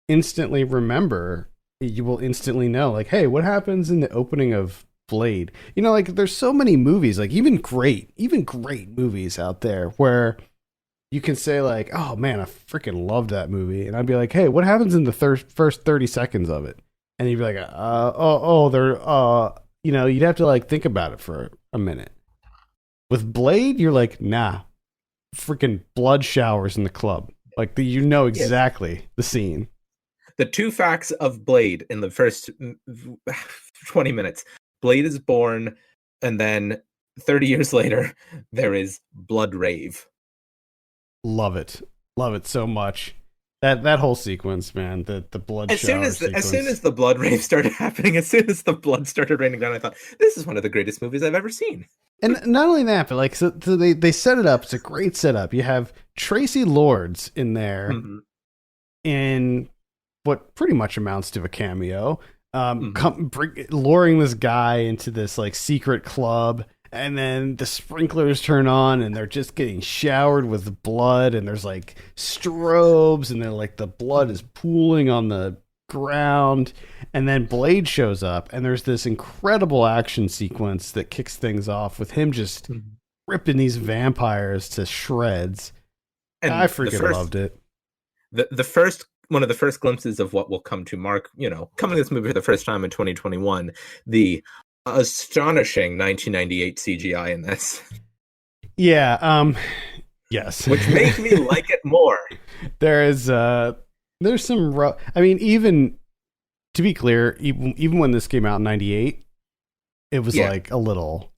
S1: remember. You will instantly know, like, hey, what happens in the opening of Blade? Like there's so many movies, like even great movies out there where you can say like, oh man, I freaking loved that movie, and I'd be like, hey, what happens in the first 30 seconds of it? And you'd be like, you'd have to like think about it for a minute. With Blade, you're like, nah. freaking blood showers in the club. Like exactly the scene.
S2: The two facts of Blade in the first 20 minutes. Blade is born, and then 30 years later, there is blood rave.
S1: Love it so much. That whole sequence, man. The blood shower sequence.
S2: As soon as the blood rave started happening, as soon as the blood started raining down, I thought, this is one of the greatest movies I've ever seen.
S1: And not only that, but like so they set it up. It's a great setup. You have Tracy Lords in there in what pretty much amounts to a cameo, luring this guy into this like secret club. And then the sprinklers turn on and they're just getting showered with blood, and there's like strobes, and they're like the blood is pooling on the ground. And then Blade shows up, and there's this incredible action sequence that kicks things off with him just ripping these vampires to shreds. And I freaking loved it.
S2: One of the first glimpses of what will come to mark, coming to this movie for the first time in 2021, the astonishing 1998 CGI in this.
S1: Yeah, yes.
S2: Which makes me like it more.
S1: There's some I mean, even to be clear, even when this came out in 98, it was like a little,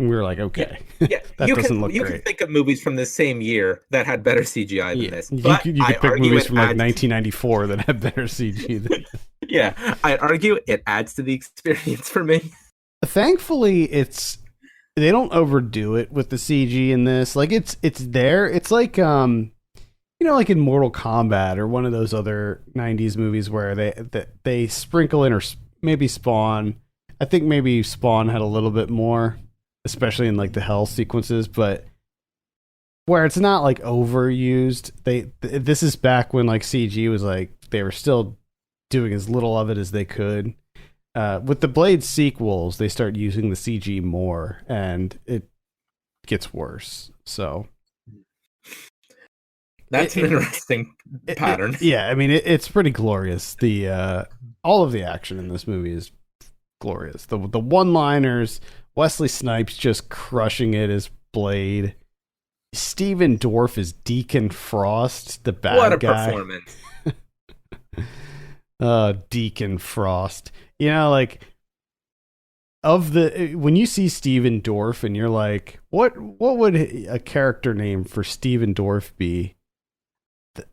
S1: we were like, okay, that doesn't look great. You can think
S2: of movies from the same year that had better CGI than this.
S1: But you could pick movies from like 1994 that had better CG than this.
S2: Yeah, I'd argue it adds to the experience for me.
S1: Thankfully, they don't overdo it with the CG in this. Like it's there. It's like like in Mortal Kombat or one of those other 90s movies where they sprinkle in, or maybe Spawn. I think maybe Spawn had a little bit more, especially in like the hell sequences, but where it's not like overused. This is back when like CG was like they were still doing as little of it as they could. With the Blade sequels, they start using the CG more, and it gets worse. So
S2: that's an interesting pattern.
S1: I mean, it's pretty glorious. The all of the action in this movie is glorious. The one-liners, Wesley Snipes just crushing it as Blade. Steven Dorff is Deacon Frost, the bad guy.
S2: What a performance!
S1: Deacon Frost. Like when you see Steven Dorff and you're like, what would a character name for Steven Dorff be?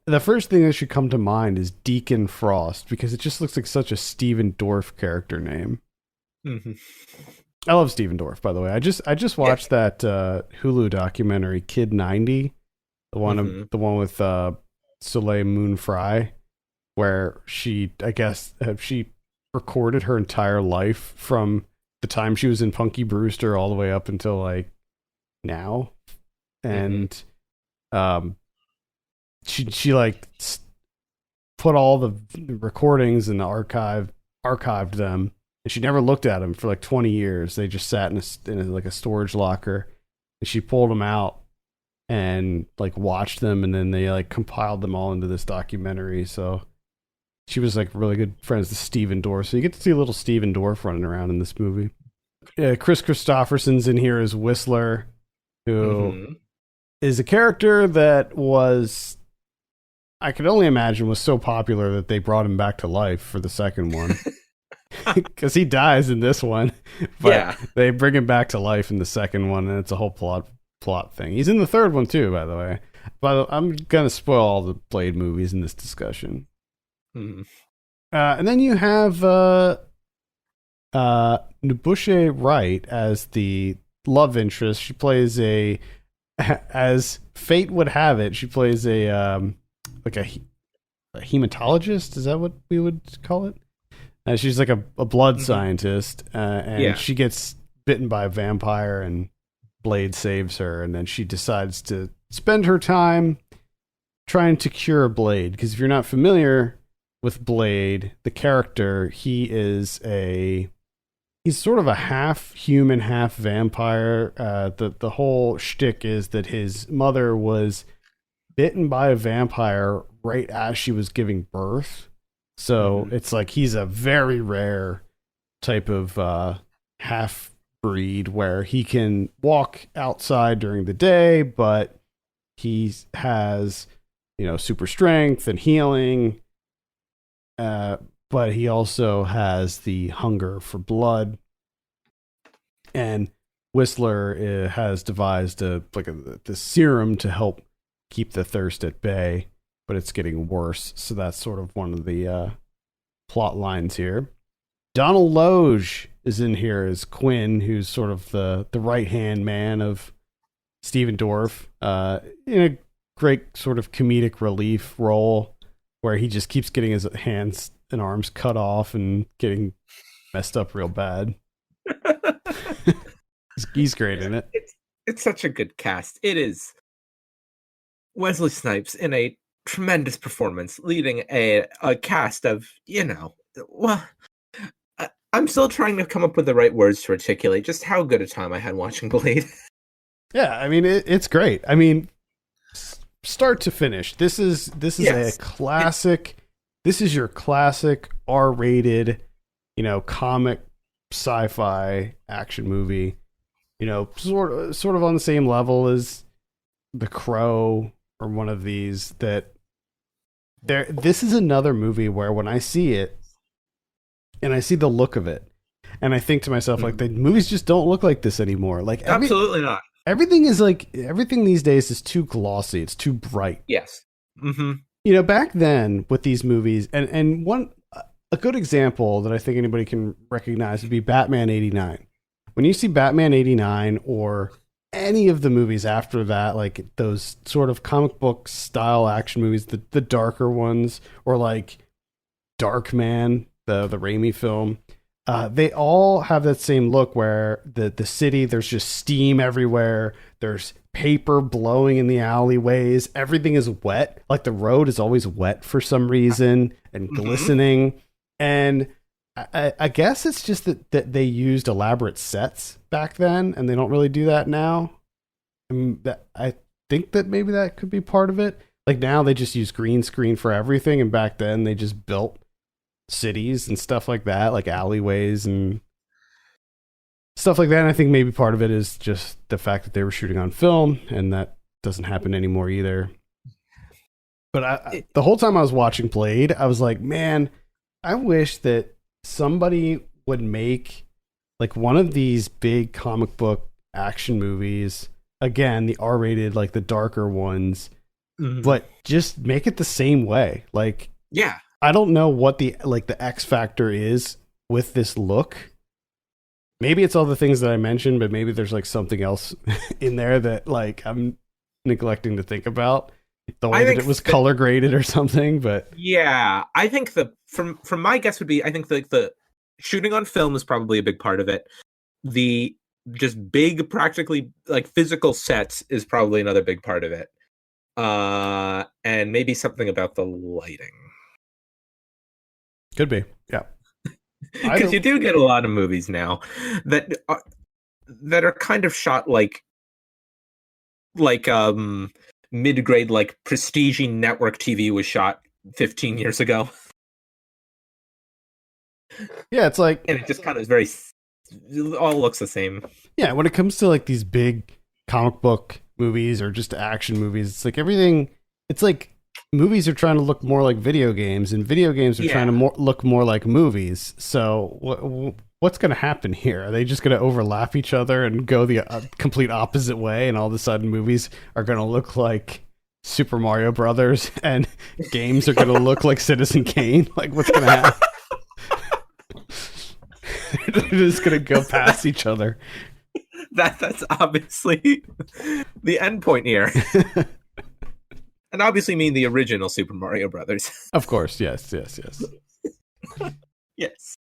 S1: The first thing that should come to mind is Deacon Frost, because it just looks like such a Steven Dorff character name.
S2: Mm-hmm.
S1: I love Steven Dorff, by the way. I just watched that Hulu documentary Kid 90, the one with Soleil Moon Frye, where she recorded her entire life from the time she was in Punky Brewster all the way up until like now. And she like put all the recordings in the archived them, and she never looked at them for like 20 years. They just sat in like a storage locker, and she pulled them out and like watched them, and then they like compiled them all into this documentary. So she was like really good friends with Steven Dorff. So you get to see a little Steven Dorff running around in this movie. Chris Christopherson's in here as Whistler, who is a character that was, I could only imagine, was so popular that they brought him back to life for the second one. Because he dies in this one, but they bring him back to life in the second one, and it's a whole plot thing. He's in the third one too, by the way. But I'm gonna spoil all the Blade movies in this discussion. And then you have Nubushe Wright as the love interest. She plays as fate would have it, she plays a hematologist. Is that what we would call it? She's like a blood scientist, and she gets bitten by a vampire, and Blade saves her, and then she decides to spend her time trying to cure Blade. Because if you're not familiar with Blade, the character, he's sort of a half human, half vampire. The whole shtick is that his mother was bitten by a vampire right as she was giving birth. So it's like he's a very rare type of half breed where he can walk outside during the day, but he has, super strength and healing, but he also has the hunger for blood. And Whistler has devised the serum to help keep the thirst at bay, but it's getting worse. So that's sort of one of the plot lines here. Donald Loge is in here as Quinn, who's sort of the right-hand man of Stephen Dorff, in a great sort of comedic relief role where he just keeps getting his hands and arms cut off and getting messed up real bad. He's great in it.
S2: It's such a good cast. It is Wesley Snipes in a tremendous performance, leading a cast of, I'm still trying to come up with the right words to articulate just how good a time I had watching Blade.
S1: Yeah, I mean it's great. I mean, start to finish, this is a classic. This is your classic R-rated, comic sci-fi action movie. Sort of on the same level as The Crow or one of these. This is another movie where when I see it and I see the look of it, and I think to myself, like, the movies just don't look like this anymore. Like,
S2: absolutely not.
S1: Everything these days is too glossy. It's too bright.
S2: Yes. Mm-hmm.
S1: Back then with these movies, and a good example that I think anybody can recognize would be Batman 89. When you see Batman 89 or any of the movies after that, like those sort of comic book style action movies, the darker ones, or like Darkman, the Raimi film, they all have that same look where the city, there's just steam everywhere. There's paper blowing in the alleyways. Everything is wet. Like the road is always wet for some reason and glistening. And I guess it's just that they used elaborate sets back then, and they don't really do that now. I think that maybe that could be part of it. Like now they just use green screen for everything, and back then they just built cities and stuff like that, like alleyways and stuff like that. And I think maybe part of it is just the fact that they were shooting on film, and that doesn't happen anymore either. But the whole time I was watching Blade, I was like, man, I wish that somebody would make like one of these big comic book action movies, again, the R-rated, like the darker ones, but just make it the same way. Like,
S2: yeah,
S1: I don't know what the X factor is with this look. Maybe it's all the things that I mentioned, but maybe there's like something else in there that like I'm neglecting to think about. The way that it was color graded or something, but
S2: yeah, I think from my guess would be, I think the shooting on film is probably a big part of it. The just big, practically like physical sets is probably another big part of it. And maybe something about the lighting.
S1: Could be, yeah.
S2: Because you do get a lot of movies now that are kind of shot like mid-grade, like prestige network TV was shot 15 years ago.
S1: Yeah, it's like,
S2: and it just kind of all looks the same.
S1: Yeah, when it comes to like these big comic book movies or just action movies, it's like everything. It's like movies are trying to look more like video games, and video games are trying to look more like movies. So what's going to happen here? Are they just going to overlap each other and go the complete opposite way, and all of a sudden movies are going to look like Super Mario Brothers and games are going to look like Citizen Kane? Like, what's going to happen? They're just going to go past each other.
S2: That's obviously the end point here. And obviously mean the original Super Mario Brothers.
S1: Of course, yes.
S2: Yes.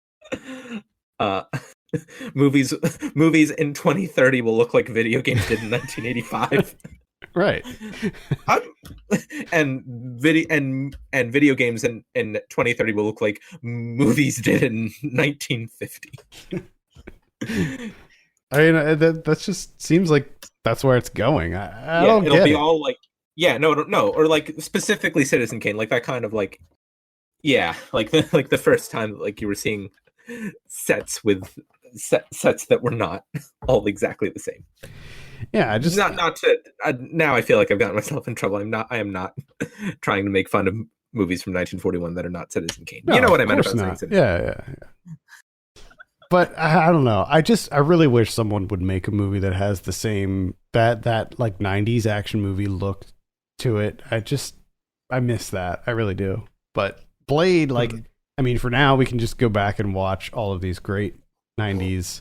S2: Movies in 2030 will look like video games did in 1985.
S1: Right.
S2: And video games in 2030 will look like movies did in 1950.
S1: I mean, that just seems like that's where it's going. I don't get it. It'll be
S2: all like, no, or like specifically Citizen Kane, like that kind of like, like the first time like you were seeing sets with sets that were not all exactly the same.
S1: Yeah, I just
S2: not to now. I feel like I've gotten myself in trouble. I am not trying to make fun of movies from 1941 that are not Citizen Kane.
S1: No,
S2: you know what I
S1: of
S2: meant
S1: course
S2: about saying
S1: not.
S2: Citizen
S1: Yeah. But I don't know. I really wish someone would make a movie that has the same that like 90s action movie look to it. I miss that. I really do. But Blade, like, I mean, for now we can just go back and watch all of these great 90s.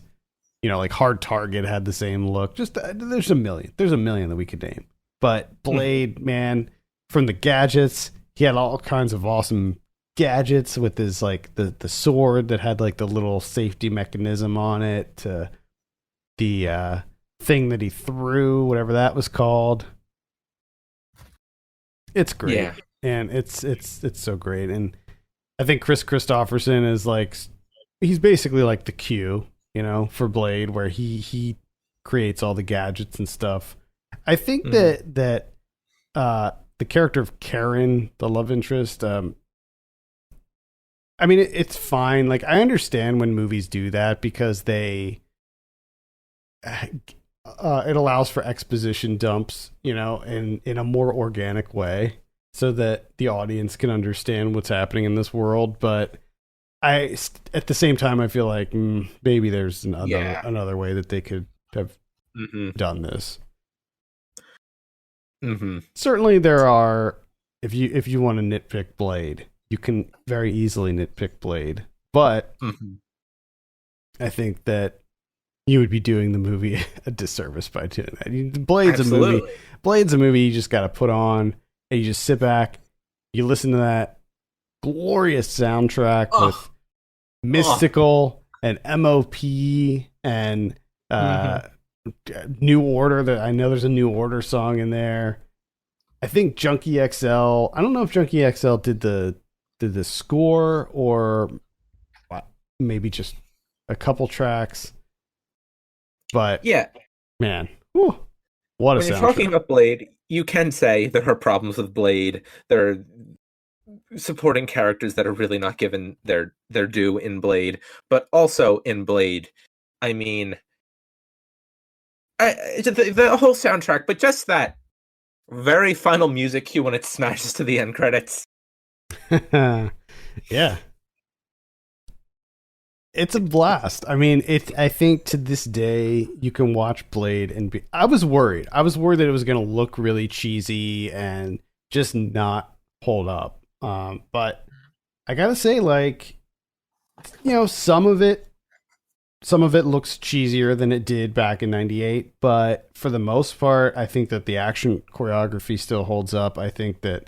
S1: You know, like Hard Target had the same look. Just there's a million that we could name. But Blade, man, from the gadgets, he had all kinds of awesome gadgets with his like the sword that had like the little safety mechanism on it, to the thing that he threw, whatever that was called. It's great.
S2: Yeah.
S1: And it's so great. And I think Chris Christopherson is like, he's basically like the Q, you know, for Blade, where he creates all the gadgets and stuff. I think that the character of Karen, the love interest, I mean, it's fine. Like, I understand when movies do that because it allows for exposition dumps, you know, in a more organic way, so that the audience can understand what's happening in this world. But at the same time, I feel like maybe there's another way that they could have done this. Certainly, there are. If you want to nitpick Blade, you can very easily nitpick Blade, but I think that you would be doing the movie a disservice by doing that. Blade's a movie you just got to put on, and you just sit back, you listen to that glorious soundtrack with Mystical and MOP and New Order. That I know there's a New Order song in there. I think Junkie XL. I don't know if Junkie XL did the score or maybe just a couple tracks. But
S2: yeah,
S1: man, whew, what a soundtrack.
S2: When you're talking about Blade, you can say there are problems with Blade. There are supporting characters that are really not given their due in Blade, but also in Blade, I mean, the whole soundtrack, but just that very final music cue when it smashes to the end credits.
S1: Yeah. It's a blast. I mean, I think to this day you can watch Blade and be. I was worried that it was going to look really cheesy and just not hold up. But I gotta say, like, you know, some of it looks cheesier than it did back in '98. But for the most part, I think that the action choreography still holds up. I think that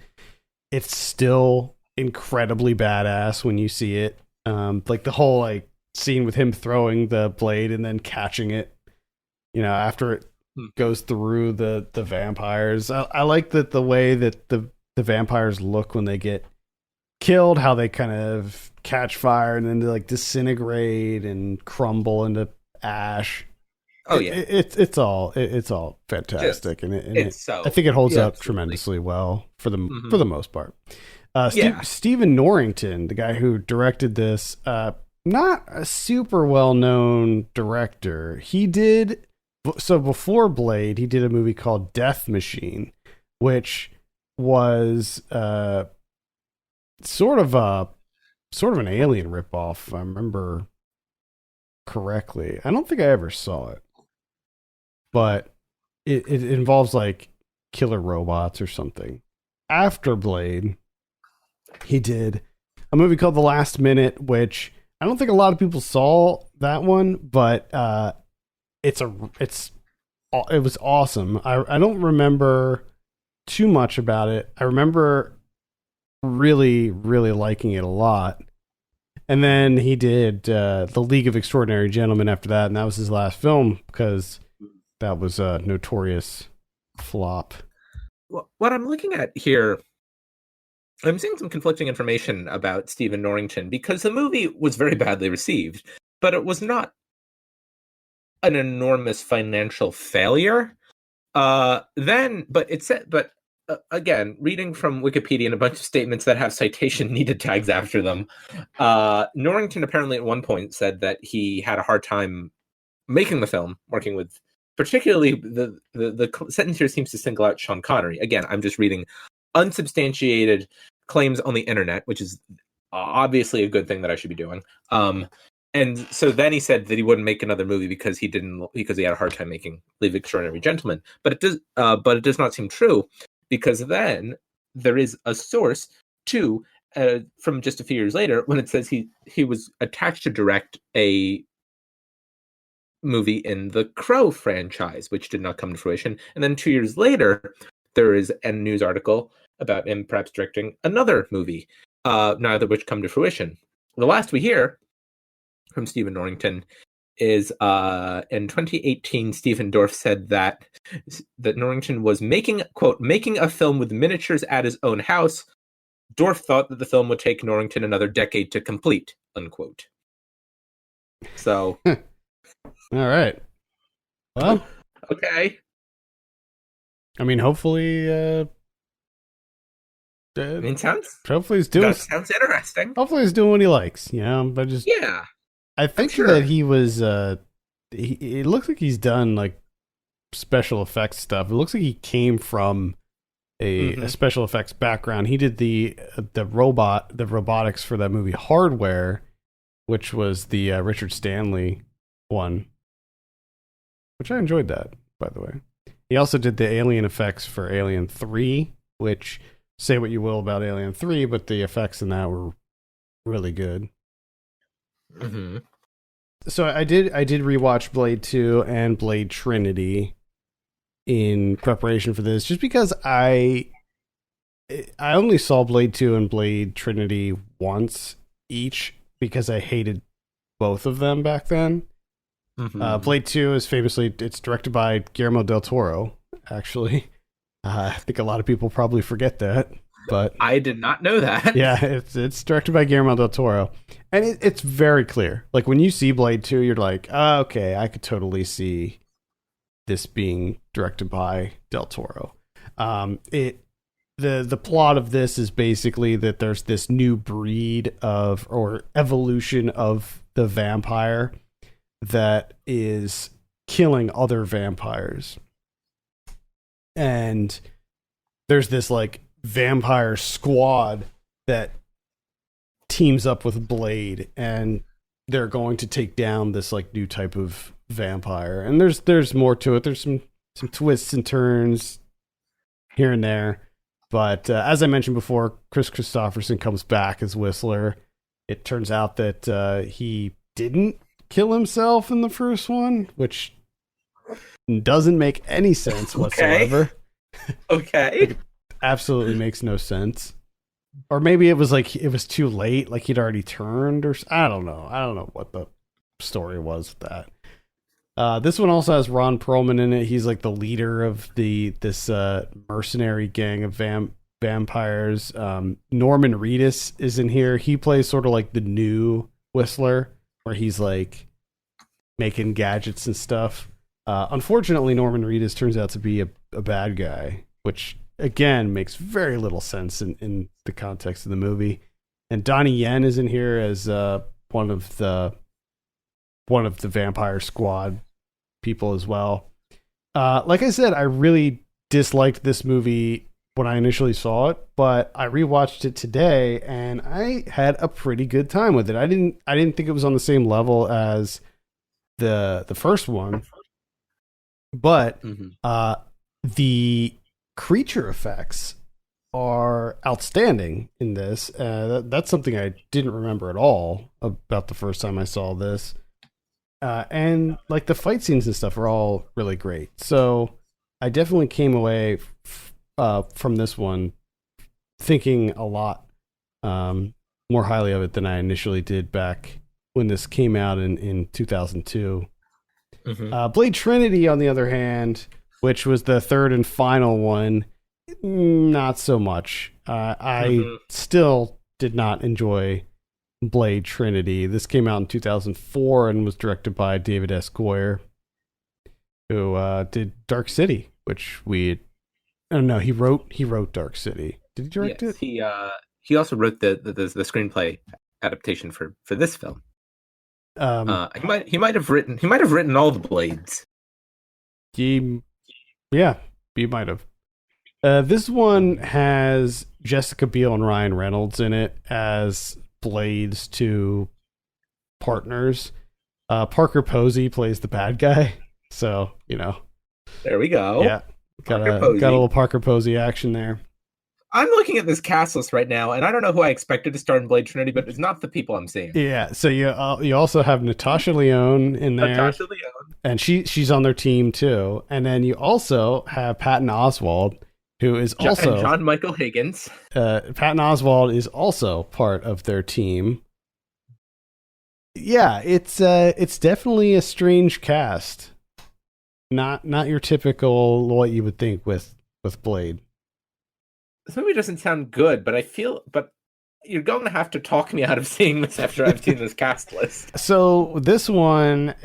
S1: it's still incredibly badass when you see it. Like the whole like scene with him throwing the blade and then catching it, you know, after it goes through the vampires. I like that the way that the vampires look when they get killed, how they kind of catch fire and then they like disintegrate and crumble into ash.
S2: Oh yeah,
S1: it's all fantastic, and I think it holds up tremendously well for the most part. Stephen Norrington, the guy who directed this, not a super well known director. He did before Blade, he did a movie called Death Machine, which was sort of an Alien ripoff, if I remember correctly. I don't think I ever saw it, but it involves like killer robots or something. After Blade, he did a movie called The Last Minute, which I don't think a lot of people saw that one, but it was awesome. I don't remember too much about it. I remember really, really liking it a lot. And then he did The League of Extraordinary Gentlemen after that, and that was his last film because that was a notorious flop.
S2: What I'm looking at here, I'm seeing some conflicting information about Stephen Norrington because the movie was very badly received, but it was not an enormous financial failure. Again, reading from Wikipedia and a bunch of statements that have citation needed tags after them, Norrington apparently at one point said that he had a hard time making the film, working with particularly the sentence here seems to single out Sean Connery. Again, I'm just reading unsubstantiated claims on the internet, which is obviously a good thing that I should be doing. And so then he said that he wouldn't make another movie because he had a hard time making League of Extraordinary Gentlemen. But it does not seem true, because then there is a source too from just a few years later when it says he was attached to direct a movie in the Crow franchise, which did not come to fruition. And then 2 years later, there is a news article about him perhaps directing another movie, neither of which come to fruition. The last we hear from Stephen Norrington is in 2018, Stephen Dorff said that Norrington was making a film with miniatures at his own house. Dorff thought that the film would take Norrington another decade to complete, unquote. So...
S1: All right. Well...
S2: Okay.
S1: I mean, hopefully... hopefully he's doing...
S2: That sounds interesting.
S1: Hopefully he's doing what he likes, but just...
S2: Yeah.
S1: I think that he was... it looks like he's done, like, special effects stuff. It looks like he came from a special effects background. He did the robotics for that movie Hardware, which was the Richard Stanley one, which I enjoyed that, by the way. He also did the alien effects for Alien 3, which, say what you will about Alien 3, but the effects in that were really good.
S2: Mm-hmm.
S1: So I did rewatch Blade 2 and Blade Trinity in preparation for this, just because I only saw Blade 2 and Blade Trinity once each, because I hated both of them back then. Mm-hmm. Blade 2 is it's directed by Guillermo del Toro, actually. I think a lot of people probably forget that, but
S2: I did not know that.
S1: Yeah, it's directed by Guillermo del Toro, and it's very clear. Like, when you see Blade 2, you're like, oh, okay, I could totally see this being directed by del Toro. The plot of this is basically that there's this new breed or evolution of the vampire that is killing other vampires. And there's this, like, vampire squad that teams up with Blade, and they're going to take down this, like, new type of vampire. And there's more to it. There's some twists and turns here and there. But as I mentioned before, Chris Christopherson comes back as Whistler. It turns out that he didn't kill himself in the first one, which doesn't make any sense whatsoever.
S2: Okay.
S1: Like, it absolutely makes no sense. Or maybe it was like it was too late, like he'd already turned, or I don't know. I don't know what the story was with that. This one also has Ron Perlman in it. He's like the leader of this mercenary gang of vampires. Norman Reedus is in here. He plays sort of like the new Whistler, where he's like making gadgets and stuff. Unfortunately, Norman Reedus turns out to be a bad guy, which again makes very little sense in the context of the movie. And Donnie Yen is in here as one of the vampire squad people as well. Like I said, I really disliked this movie when I initially saw it, but I rewatched it today and I had a pretty good time with it. I didn't think it was on the same level as the first one, but the creature effects are outstanding in this. That's something I didn't remember at all about the first time I saw this. And like the fight scenes and stuff are all really great. So I definitely came away from this one thinking a lot more highly of it than I initially did back when this came out in 2002. Blade Trinity, on the other hand, which was the third and final one, not so much. I still did not enjoy Blade Trinity. This came out in 2004 and was directed by David S. Goyer, who did Dark City, which I don't know. He wrote Dark City. Did he direct it?
S2: He also wrote the screenplay adaptation for this film. He might have written all the Blades.
S1: Yeah, you might have. This one has Jessica Biel and Ryan Reynolds in it as Blade's two partners. Parker Posey plays the bad guy, so
S2: there we go.
S1: Yeah, got a little Parker Posey action there.
S2: I'm looking at this cast list right now, and I don't know who I expected to star in Blade Trinity, but it's not the people I'm seeing.
S1: Yeah, so you also have Natasha Lyonne in there.
S2: Natasha Lyonne,
S1: and she's on their team too. And then you also have Patton Oswalt, who is also
S2: and John Michael Higgins.
S1: Patton Oswalt is also part of their team. Yeah, it's definitely a strange cast. Not your typical what you would think with Blade.
S2: This movie doesn't sound good, but you're going to have to talk me out of seeing this after I've seen this cast list.
S1: So this one,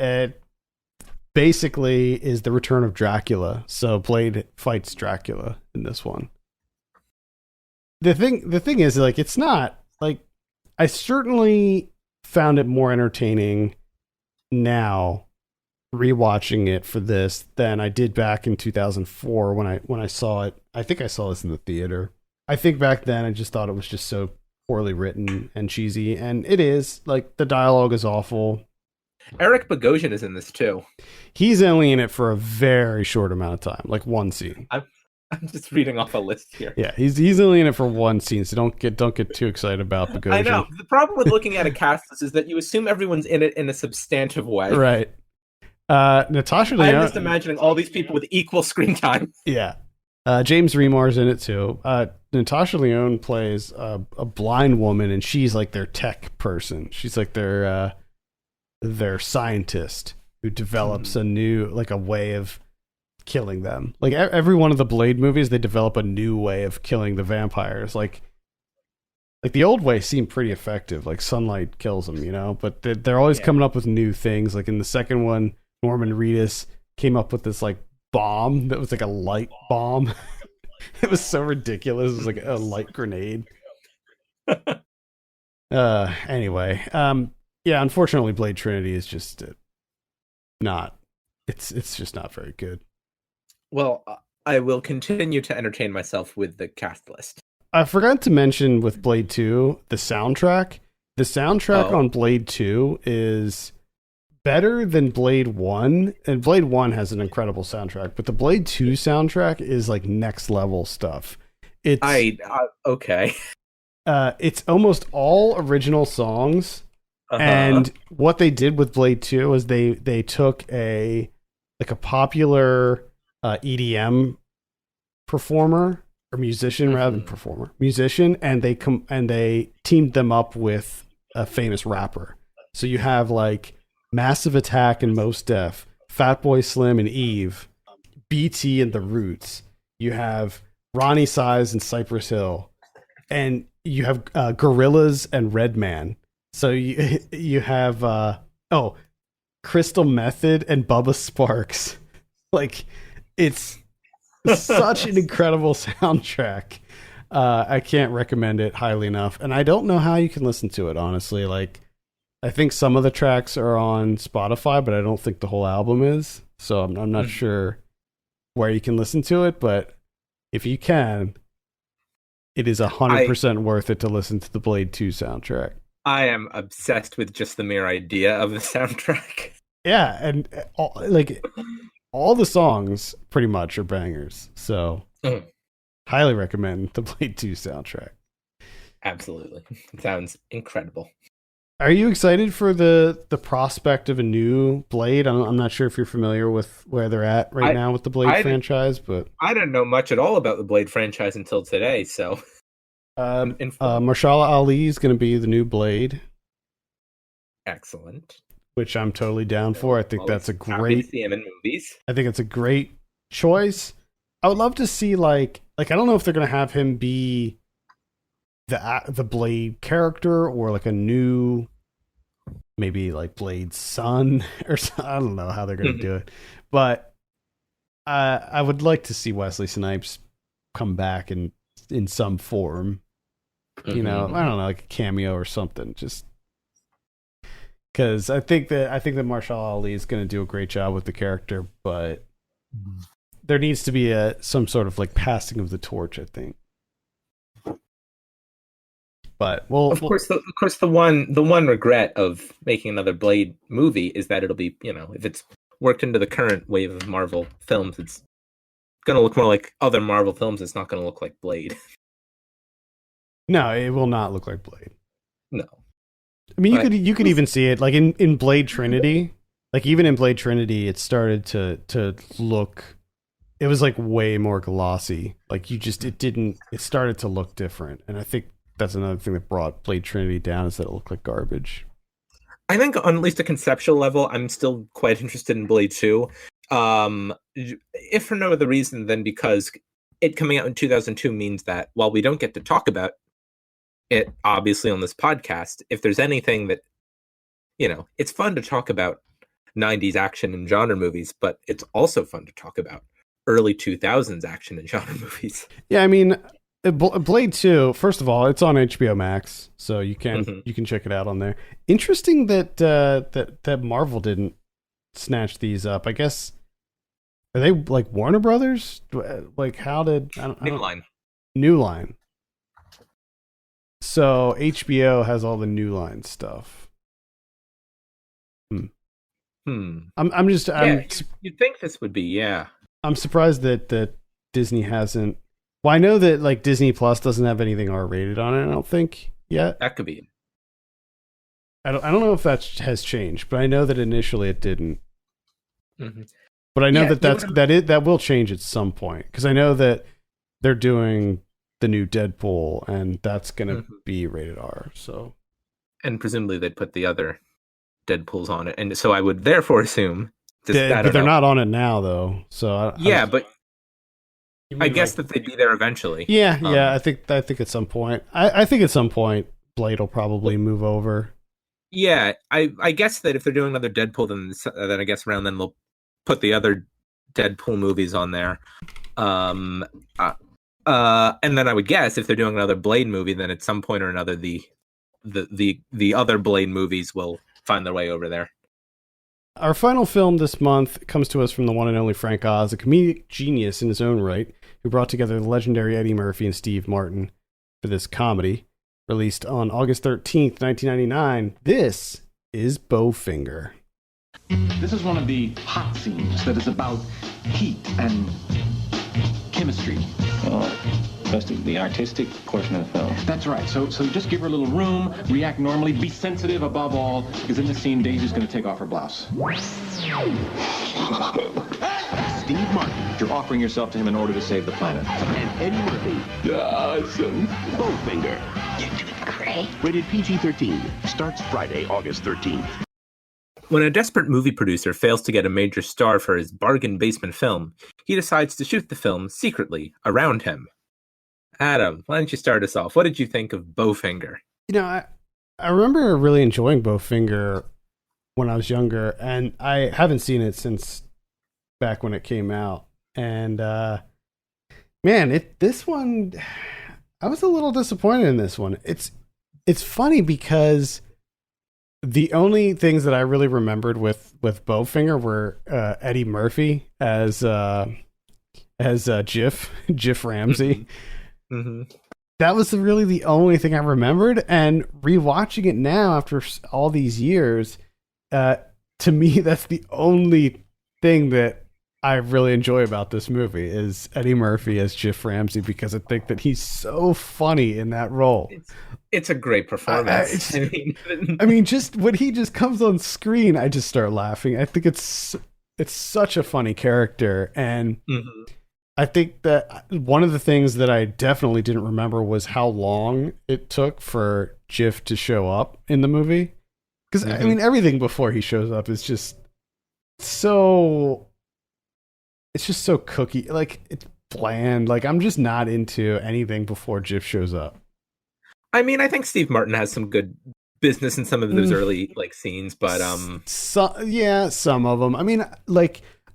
S1: basically is the return of Dracula. So Blade fights Dracula in this one. The thing is, like, it's not like, I certainly found it more entertaining now rewatching it for this than I did back in 2004 when I saw it. I think I saw this in the theater. I think back then I just thought it was just so poorly written and cheesy, and it is. Like, the dialogue is awful.
S2: Eric Bogosian is in this too.
S1: He's only in it for a very short amount of time, like one scene.
S2: I'm just reading off a list here.
S1: Yeah, he's only in it for one scene, so don't get too excited about Bogosian.
S2: I know. The problem with looking at a cast list is that you assume everyone's in it in a substantive way.
S1: Right. Natasha Lyonne.
S2: I'm just imagining all these people with equal screen time.
S1: Yeah. James Remar's in it too. Natasha Lyonne plays a blind woman, and she's like their tech person. She's like their scientist who develops a new, like, a way of killing them. Like, every one of the Blade movies, they develop a new way of killing the vampires. Like the old way seemed pretty effective. Like, sunlight kills them, but they're always coming up with new things. Like in the second one, Norman Reedus came up with this like bomb that was like a light bomb. It was so ridiculous. It was like a light grenade. Anyway, yeah, unfortunately Blade Trinity is just not, it's just not very good.
S2: Well, I will continue to entertain myself with the cast list.
S1: I forgot to mention with Blade 2, the soundtrack. The soundtrack on Blade 2 is better than Blade 1, and Blade 1 has an incredible soundtrack, but the Blade 2 soundtrack is like next level stuff. It's
S2: okay.
S1: It's almost all original songs, and what they did with Blade 2 is they took a popular EDM performer or musician rather than performer, musician, and they teamed them up with a famous rapper. So you have like Massive Attack and Mos Def, Fatboy Slim and Eve, BT and The Roots. You have Ronnie Size and Cypress Hill, and you have Gorillaz and Redman. So you have Crystal Method and Bubba Sparks. Like, it's such an incredible soundtrack. I can't recommend it highly enough, and I don't know how you can listen to it, honestly. Like, I think some of the tracks are on Spotify, but I don't think the whole album is. So I'm not sure where you can listen to it, but if you can, it is 100% worth it to listen to the Blade 2 soundtrack.
S2: I am obsessed with just the mere idea of the soundtrack.
S1: Yeah, and all the songs pretty much are bangers. So highly recommend the Blade 2 soundtrack.
S2: Absolutely. It sounds incredible.
S1: Are you excited for the prospect of a new Blade? I'm not sure if you're familiar with where they're at right now with the Blade franchise, but
S2: I didn't know much at all about the Blade franchise until today. So,
S1: Mahershala Ali is going to be the new Blade.
S2: Excellent.
S1: Which I'm totally down for. I think that's a great.
S2: See him in movies.
S1: I think it's a great choice. I would love to see like I don't know if they're going to have him be the Blade character or like a new, maybe like Blade's son or something. I don't know how they're going to do it, but I would like to see Wesley Snipes come back in some form. You know, I don't know, like a cameo or something. Just because I think that Mahershala Ali is going to do a great job with the character, but there needs to be some sort of like passing of the torch, I think. But
S2: of course, the one regret of making another Blade movie is that it'll be, if it's worked into the current wave of Marvel films, it's going to look more like other Marvel films. It's not going to look like Blade.
S1: No, it will not look like Blade.
S2: No.
S1: I mean, you could even see it like in Blade Trinity. Like even in Blade Trinity, it started to look. It was like way more glossy. Like it started to look different, and I think that's another thing that brought Blade Trinity down, is that it looked like garbage.
S2: I think on at least a conceptual level, I'm still quite interested in Blade 2. If for no other reason than because it coming out in 2002 means that while we don't get to talk about it obviously on this podcast, if there's anything that, it's fun to talk about 90s action and genre movies, but it's also fun to talk about early 2000s action and genre movies.
S1: Yeah, I mean, Blade 2, first of all, it's on HBO Max, so you can check it out on there. Interesting that that Marvel didn't snatch these up. I guess, are they like Warner Brothers? Like, how did New Line. So HBO has all the New Line stuff.
S2: You'd think this would be, yeah.
S1: I'm surprised that Disney hasn't. Well, I know that like Disney Plus doesn't have anything R-rated on it, I don't think, yet.
S2: That could be.
S1: I don't know if that has changed, but I know that initially it didn't.
S2: Mm-hmm.
S1: But I know that will change at some point, because I know that they're doing the new Deadpool, and that's going to be rated R. So,
S2: and presumably they'd put the other Deadpools on it, and so I would therefore assume.
S1: But they're not on it now, though. So
S2: but I guess that they'd be there eventually.
S1: Yeah, I think at some point. I think at some point Blade will probably move over.
S2: Yeah, I guess that if they're doing another Deadpool, then I guess around then they'll put the other Deadpool movies on there. And then I would guess if they're doing another Blade movie, then at some point or another the other Blade movies will find their way over there.
S1: Our final film this month comes to us from the one and only Frank Oz, a comedic genius in his own right, who brought together the legendary Eddie Murphy and Steve Martin for this comedy. Released on August 13th, 1999, this is Bowfinger.
S11: This is one of the hot scenes that is about heat and chemistry.
S12: Most of the artistic portion of the film.
S11: That's right. So just give her a little room, react normally, be sensitive above all, because in this scene, Daisy's going to take off her blouse. Steve Martin, you're offering yourself to him in order to save the planet.
S12: And Eddie Murphy.
S11: Awesome.
S12: Bowfinger.
S9: You're doing great.
S12: Rated PG-13. Starts Friday, August 13th.
S2: When a desperate movie producer fails to get a major star for his bargain basement film, he decides to shoot the film secretly around him. Adam, why don't you start us off? What did you think of Bowfinger?
S1: I remember really enjoying Bowfinger when I was younger, and I haven't seen it since back when it came out. And this one, I was a little disappointed in this one. It's funny because the only things that I really remembered with Bowfinger were Eddie Murphy as Jiff Ramsey.
S2: Mm-hmm.
S1: That was really the only thing I remembered, and rewatching it now after all these years, to me, that's the only thing that I really enjoy about this movie is Eddie Murphy as Jiff Ramsey, because I think that he's so funny in that role.
S2: It's a great performance.
S1: I mean, just when he just comes on screen, I just start laughing. I think it's such a funny character, and I think that one of the things that I definitely didn't remember was how long it took for Jiff to show up in the movie. Because, I mean, everything before he shows up is just so... It's just so cookie. Like, it's bland. Like, I'm just not into anything before Jiff shows up.
S2: I mean, I think Steve Martin has some good business in some of those early, scenes, but...
S1: some of them. I mean,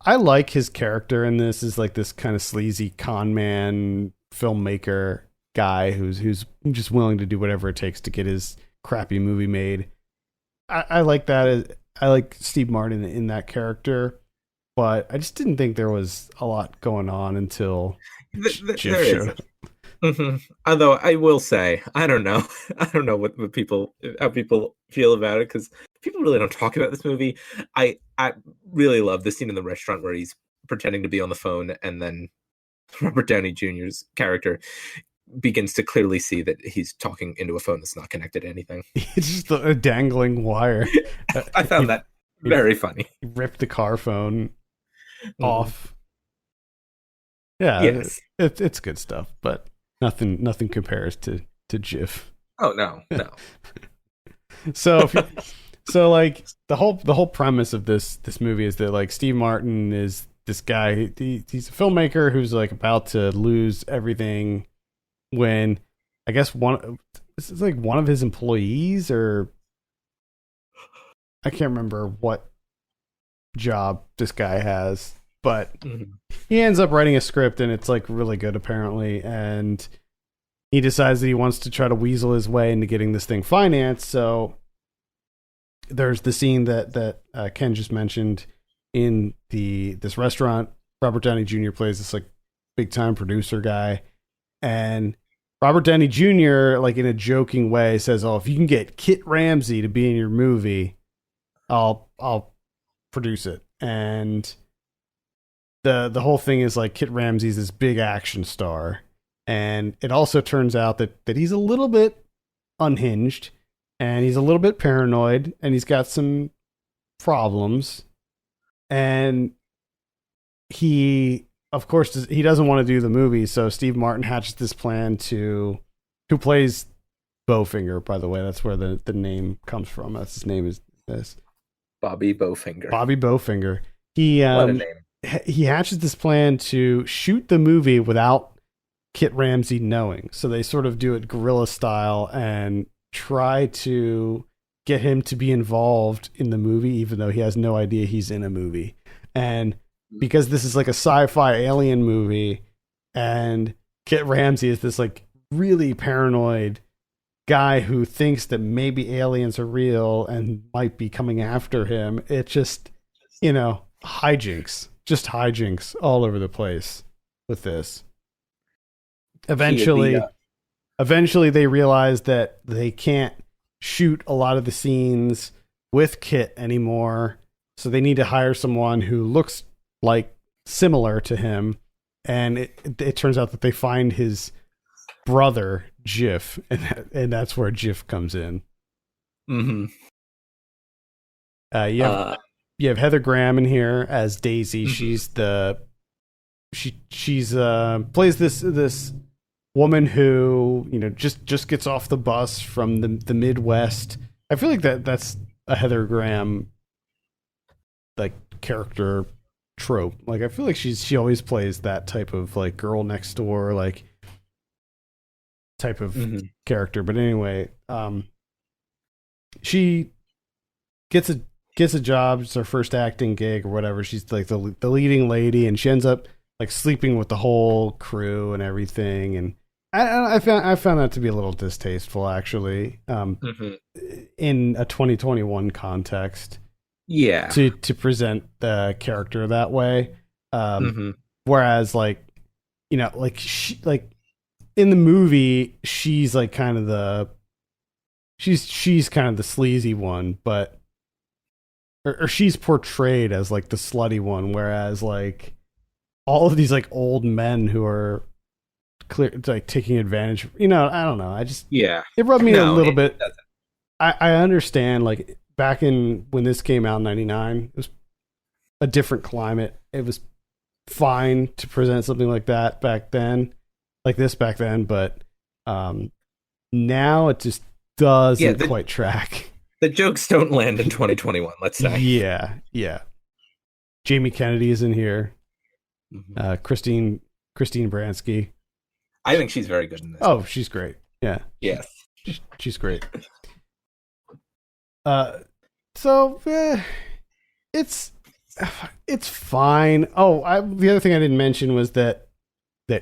S1: I like his character in this is like this kind of sleazy con man filmmaker guy who's just willing to do whatever it takes to get his crappy movie made. I like that. I like Steve Martin in that character. but I just didn't think there was a lot going on until Jiff showed up.
S2: Mm-hmm. Although I will say, I don't know what how people feel about it, because people really don't talk about this movie. I really love the scene in the restaurant where he's pretending to be on the phone, and then Robert Downey Jr.'s character begins to clearly see that he's talking into a phone that's not connected to anything.
S1: It's just a dangling wire.
S2: I found that very funny.
S1: He ripped the car phone off. Yeah,
S2: yes.
S1: It's good stuff, but nothing compares to Jiff.
S2: Oh no.
S1: So like the whole premise of this movie is that like Steve Martin is this guy. He's a filmmaker who's like about to lose everything when I guess this is like one of his employees, or I can't remember what job this guy has, but he ends up writing a script and it's like really good apparently, and he decides that he wants to try to weasel his way into getting this thing financed. So there's the scene that Ken just mentioned in this restaurant. Robert Downey Jr. plays this like big time producer guy, and Robert Downey Jr. like in a joking way says, "Oh, if you can get Kit Ramsey to be in your movie, I'll produce it." And the whole thing is like Kit Ramsey's this big action star, and it also turns out that he's a little bit unhinged, and he's a little bit paranoid, and he's got some problems, and he of course he doesn't want to do the movie. So Steve Martin hatches this plan who plays Bowfinger, by the way. That's where the name comes from. That's his name is this.
S2: Bobby Bowfinger.
S1: Bobby Bowfinger. He
S2: what a name.
S1: He hatches this plan to shoot the movie without Kit Ramsey knowing. So they sort of do it guerrilla style and try to get him to be involved in the movie, even though he has no idea he's in a movie. And because this is like a sci-fi alien movie, and Kit Ramsey is this like really paranoid guy who thinks that maybe aliens are real and might be coming after him. It just, hijinks all over the place with this. Eventually they realize that they can't shoot a lot of the scenes with Kit anymore, so they need to hire someone who looks like similar to him, and it turns out that they find his brother Jiff, and that's where Jiff comes in.
S2: Mm-hmm.
S1: You have Heather Graham in here as Daisy.
S2: Mm-hmm.
S1: She's plays this woman who just gets off the bus from the Midwest. I feel like that's a Heather Graham like character trope. Like I feel like she always plays that type of like girl next door like type of character. But anyway, she gets a job. It's her first acting gig or whatever. She's like the leading lady, and she ends up like sleeping with the whole crew and everything. And I found that to be a little distasteful, actually, in a 2021 context.
S2: Yeah,
S1: to present the character that way. Whereas, like in the movie, she's like kind of she's kind of the sleazy one, but or she's portrayed as like the slutty one, whereas like all of these like old men who are like taking advantage. I don't know. It rubbed me a little bit. I understand like back in when this came out in 99, it was a different climate. It was fine to present something like that back then, like this back then, but now it just doesn't quite track.
S2: The jokes don't land in 2021, let's say.
S1: Yeah. Jamie Kennedy is in here. Christine Baranski.
S2: I think she's very good in this.
S1: Oh, she's great. Yeah.
S2: Yes.
S1: She's great. So it's fine. Oh, the other thing I didn't mention was that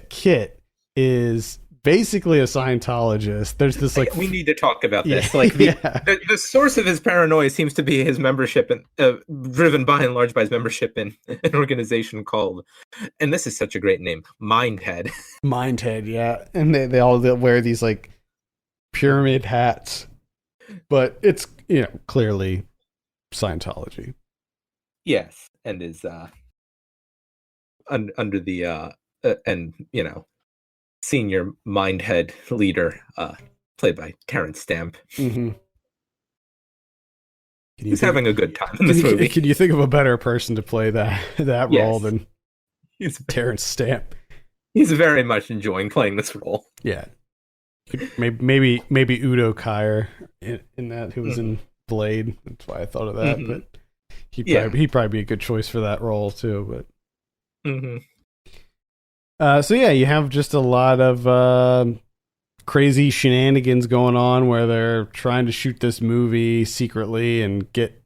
S1: Kit is basically a Scientologist. There's this like
S2: we need to talk about this.
S1: Yeah,
S2: Like
S1: yeah.
S2: the source of his paranoia seems to be his membership, and driven by and large by his membership in an organization called, and this is such a great name, Mindhead.
S1: Mindhead, yeah, and they all wear these like pyramid hats, but it's clearly Scientology.
S2: Yes, and is under the and senior Mindhead leader, played by Terrence Stamp.
S1: Mm-hmm.
S2: He's having a good time in this movie.
S1: Can you think of a better person to play that role than Terrence Stamp?
S2: He's very much enjoying playing this role.
S1: Yeah, maybe Udo Kier in that, who was in Blade. That's why I thought of that. Mm-hmm. But he'd probably be a good choice for that role too. But so yeah, you have just a lot of crazy shenanigans going on where they're trying to shoot this movie secretly and get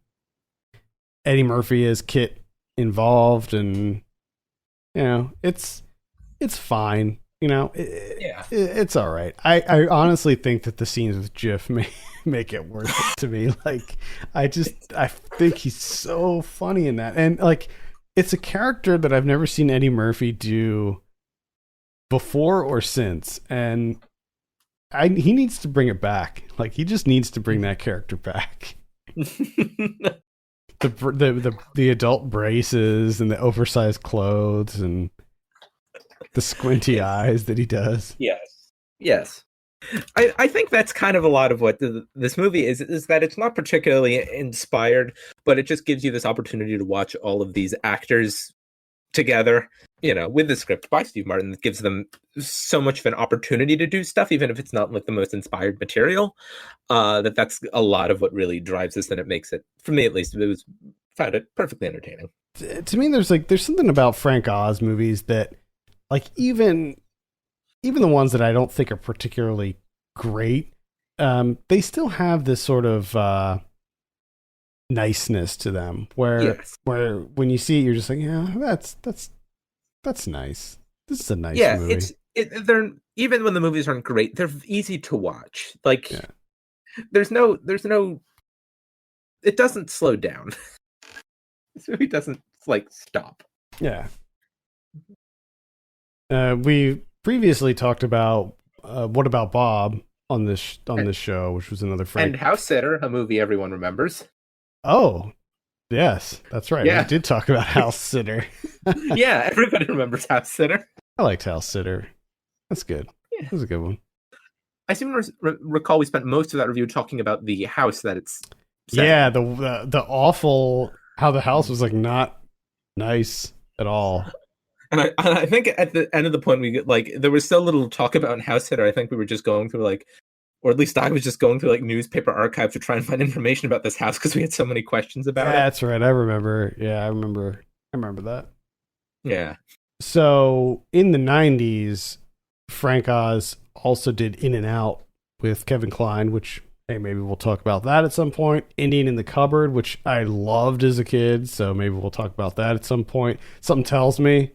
S1: Eddie Murphy as Kit involved, and it's fine. It's all right. I honestly think that the scenes with Jiff make it worth it to me. Like, I think he's so funny in that, and like, it's a character that I've never seen Eddie Murphy do before or since, and he needs to bring it back. Like, he just needs to bring that character back. the adult braces and the oversized clothes and the squinty eyes that he does.
S2: Yes. I think that's kind of a lot of what this movie is that it's not particularly inspired, but it just gives you this opportunity to watch all of these actors together, with the script by Steve Martin, that gives them so much of an opportunity to do stuff, even if it's not like the most inspired material. That's a lot of what really drives this, and it makes it, for me at least, found it perfectly entertaining.
S1: To me, there's something about Frank Oz movies that, like, even the ones that I don't think are particularly great, they still have this sort of niceness to them, where when you see it, you're just like, yeah, that's nice. This is a nice movie.
S2: They're, even when the movies aren't great, they're easy to watch. Like, there's no, it doesn't slow down. This movie doesn't like stop.
S1: Yeah. We previously talked about What About Bob on this show, which was another Frank.
S2: And House Sitter, a movie everyone remembers.
S1: Oh, yes, that's right. Yeah. We did talk about House Sitter.
S2: Yeah, everybody remembers House Sitter.
S1: I liked House Sitter. That's good. Yeah. That was a good one.
S2: I seem to recall we spent most of that review talking about the house that it's set.
S1: Yeah, the awful, how the house was like not nice at all.
S2: And I think at the end of the point, we get, like, there was so little talk about House Sitter. I think we were just going through, like, or at least I was just going through, like, newspaper archives to try and find information about this house because we had so many questions about it.
S1: That's right. I remember. Yeah, I remember that.
S2: Yeah.
S1: So in the 90s, Frank Oz also did In and Out with Kevin Kline, which, hey, maybe we'll talk about that at some point. Indian in the Cupboard, which I loved as a kid, so maybe we'll talk about that at some point. Something tells me,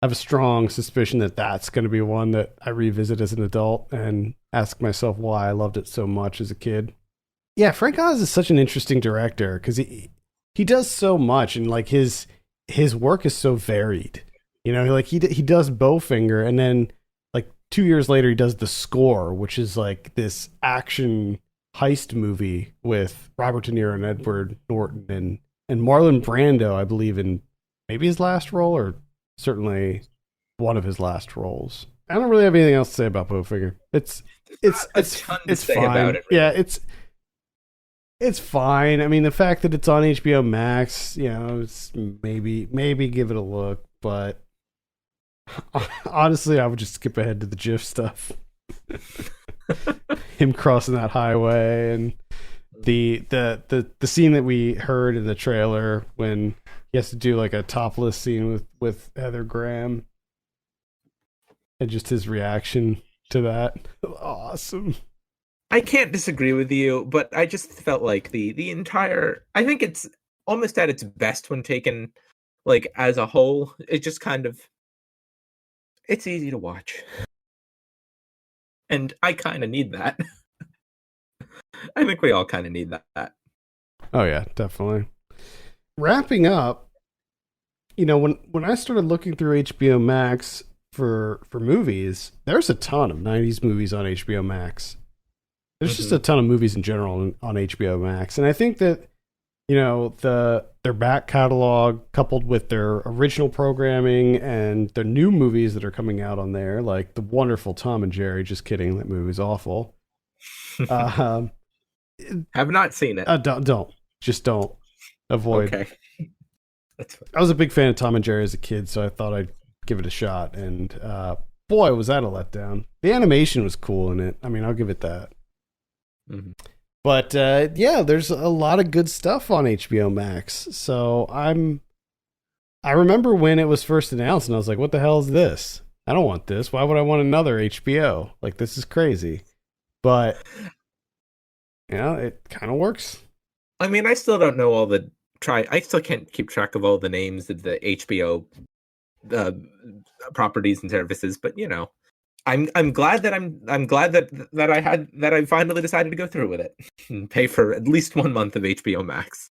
S1: I have a strong suspicion that that's going to be one that I revisit as an adult and ask myself why I loved it so much as a kid. Yeah, Frank Oz is such an interesting director because he does so much, and like his work is so varied. Like he does Bowfinger, and then like 2 years later he does The Score, which is like this action heist movie with Robert De Niro and Edward Norton and Marlon Brando, I believe, in maybe his last role, or certainly one of his last roles. I don't really have anything else to say about Bowfinger. It's fine. About it, really. Yeah, it's fine. I mean, the fact that it's on HBO Max, it's maybe give it a look, but honestly, I would just skip ahead to the GIF stuff. Him crossing that highway, and the scene that we heard in the trailer when he has to do like a topless scene with Heather Graham, and just his reaction to that. Awesome.
S2: I can't disagree with you, but I just felt like the entire, I think it's almost at its best when taken like as a whole. It just kind of, it's easy to watch. And I kind of need that. I think we all kind of need that.
S1: Oh yeah, definitely. Wrapping up, when I started looking through HBO Max for movies, there's a ton of 90s movies on HBO Max. There's just a ton of movies in general on HBO Max. And I think that, their back catalog coupled with their original programming and the new movies that are coming out on there, like the wonderful Tom and Jerry, just kidding, that movie's awful.
S2: Have not seen it.
S1: Don't avoid.
S2: Okay. That's fine.
S1: I was a big fan of Tom and Jerry as a kid, so I thought I'd give it a shot. And boy, was that a letdown. The animation was cool in it. I mean, I'll give it that.
S2: Mm-hmm.
S1: But yeah, there's a lot of good stuff on HBO Max. So I remember when it was first announced, and I was like, "What the hell is this? I don't want this. Why would I want another HBO? Like, this is crazy." But it kind of works.
S2: I mean, I still don't know all the I still can't keep track of all the names of the HBO properties and services, but I'm glad that I finally decided to go through with it and pay for at least 1 month of HBO Max.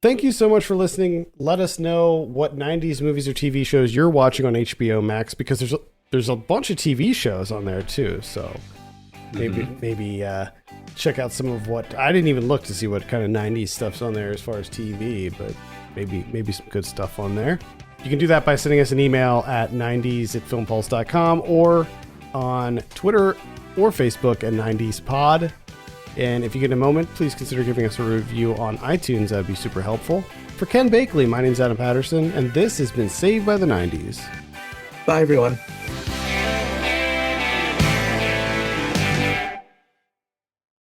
S1: Thank you so much for listening. Let us know what 90s movies or TV shows you're watching on HBO Max, because there's a bunch of TV shows on there too. So maybe check out some of what I didn't even look to see what kind of 90s stuff's on there as far as TV, but maybe some good stuff on there. You can do that by sending us an email at 90s@filmpulse.com or on Twitter or Facebook at 90spod. And if you get a moment, please consider giving us a review on iTunes. That would be super helpful. For Ken Bakley, my name's Adam Patterson, and this has been Saved by the 90s.
S2: Bye, everyone.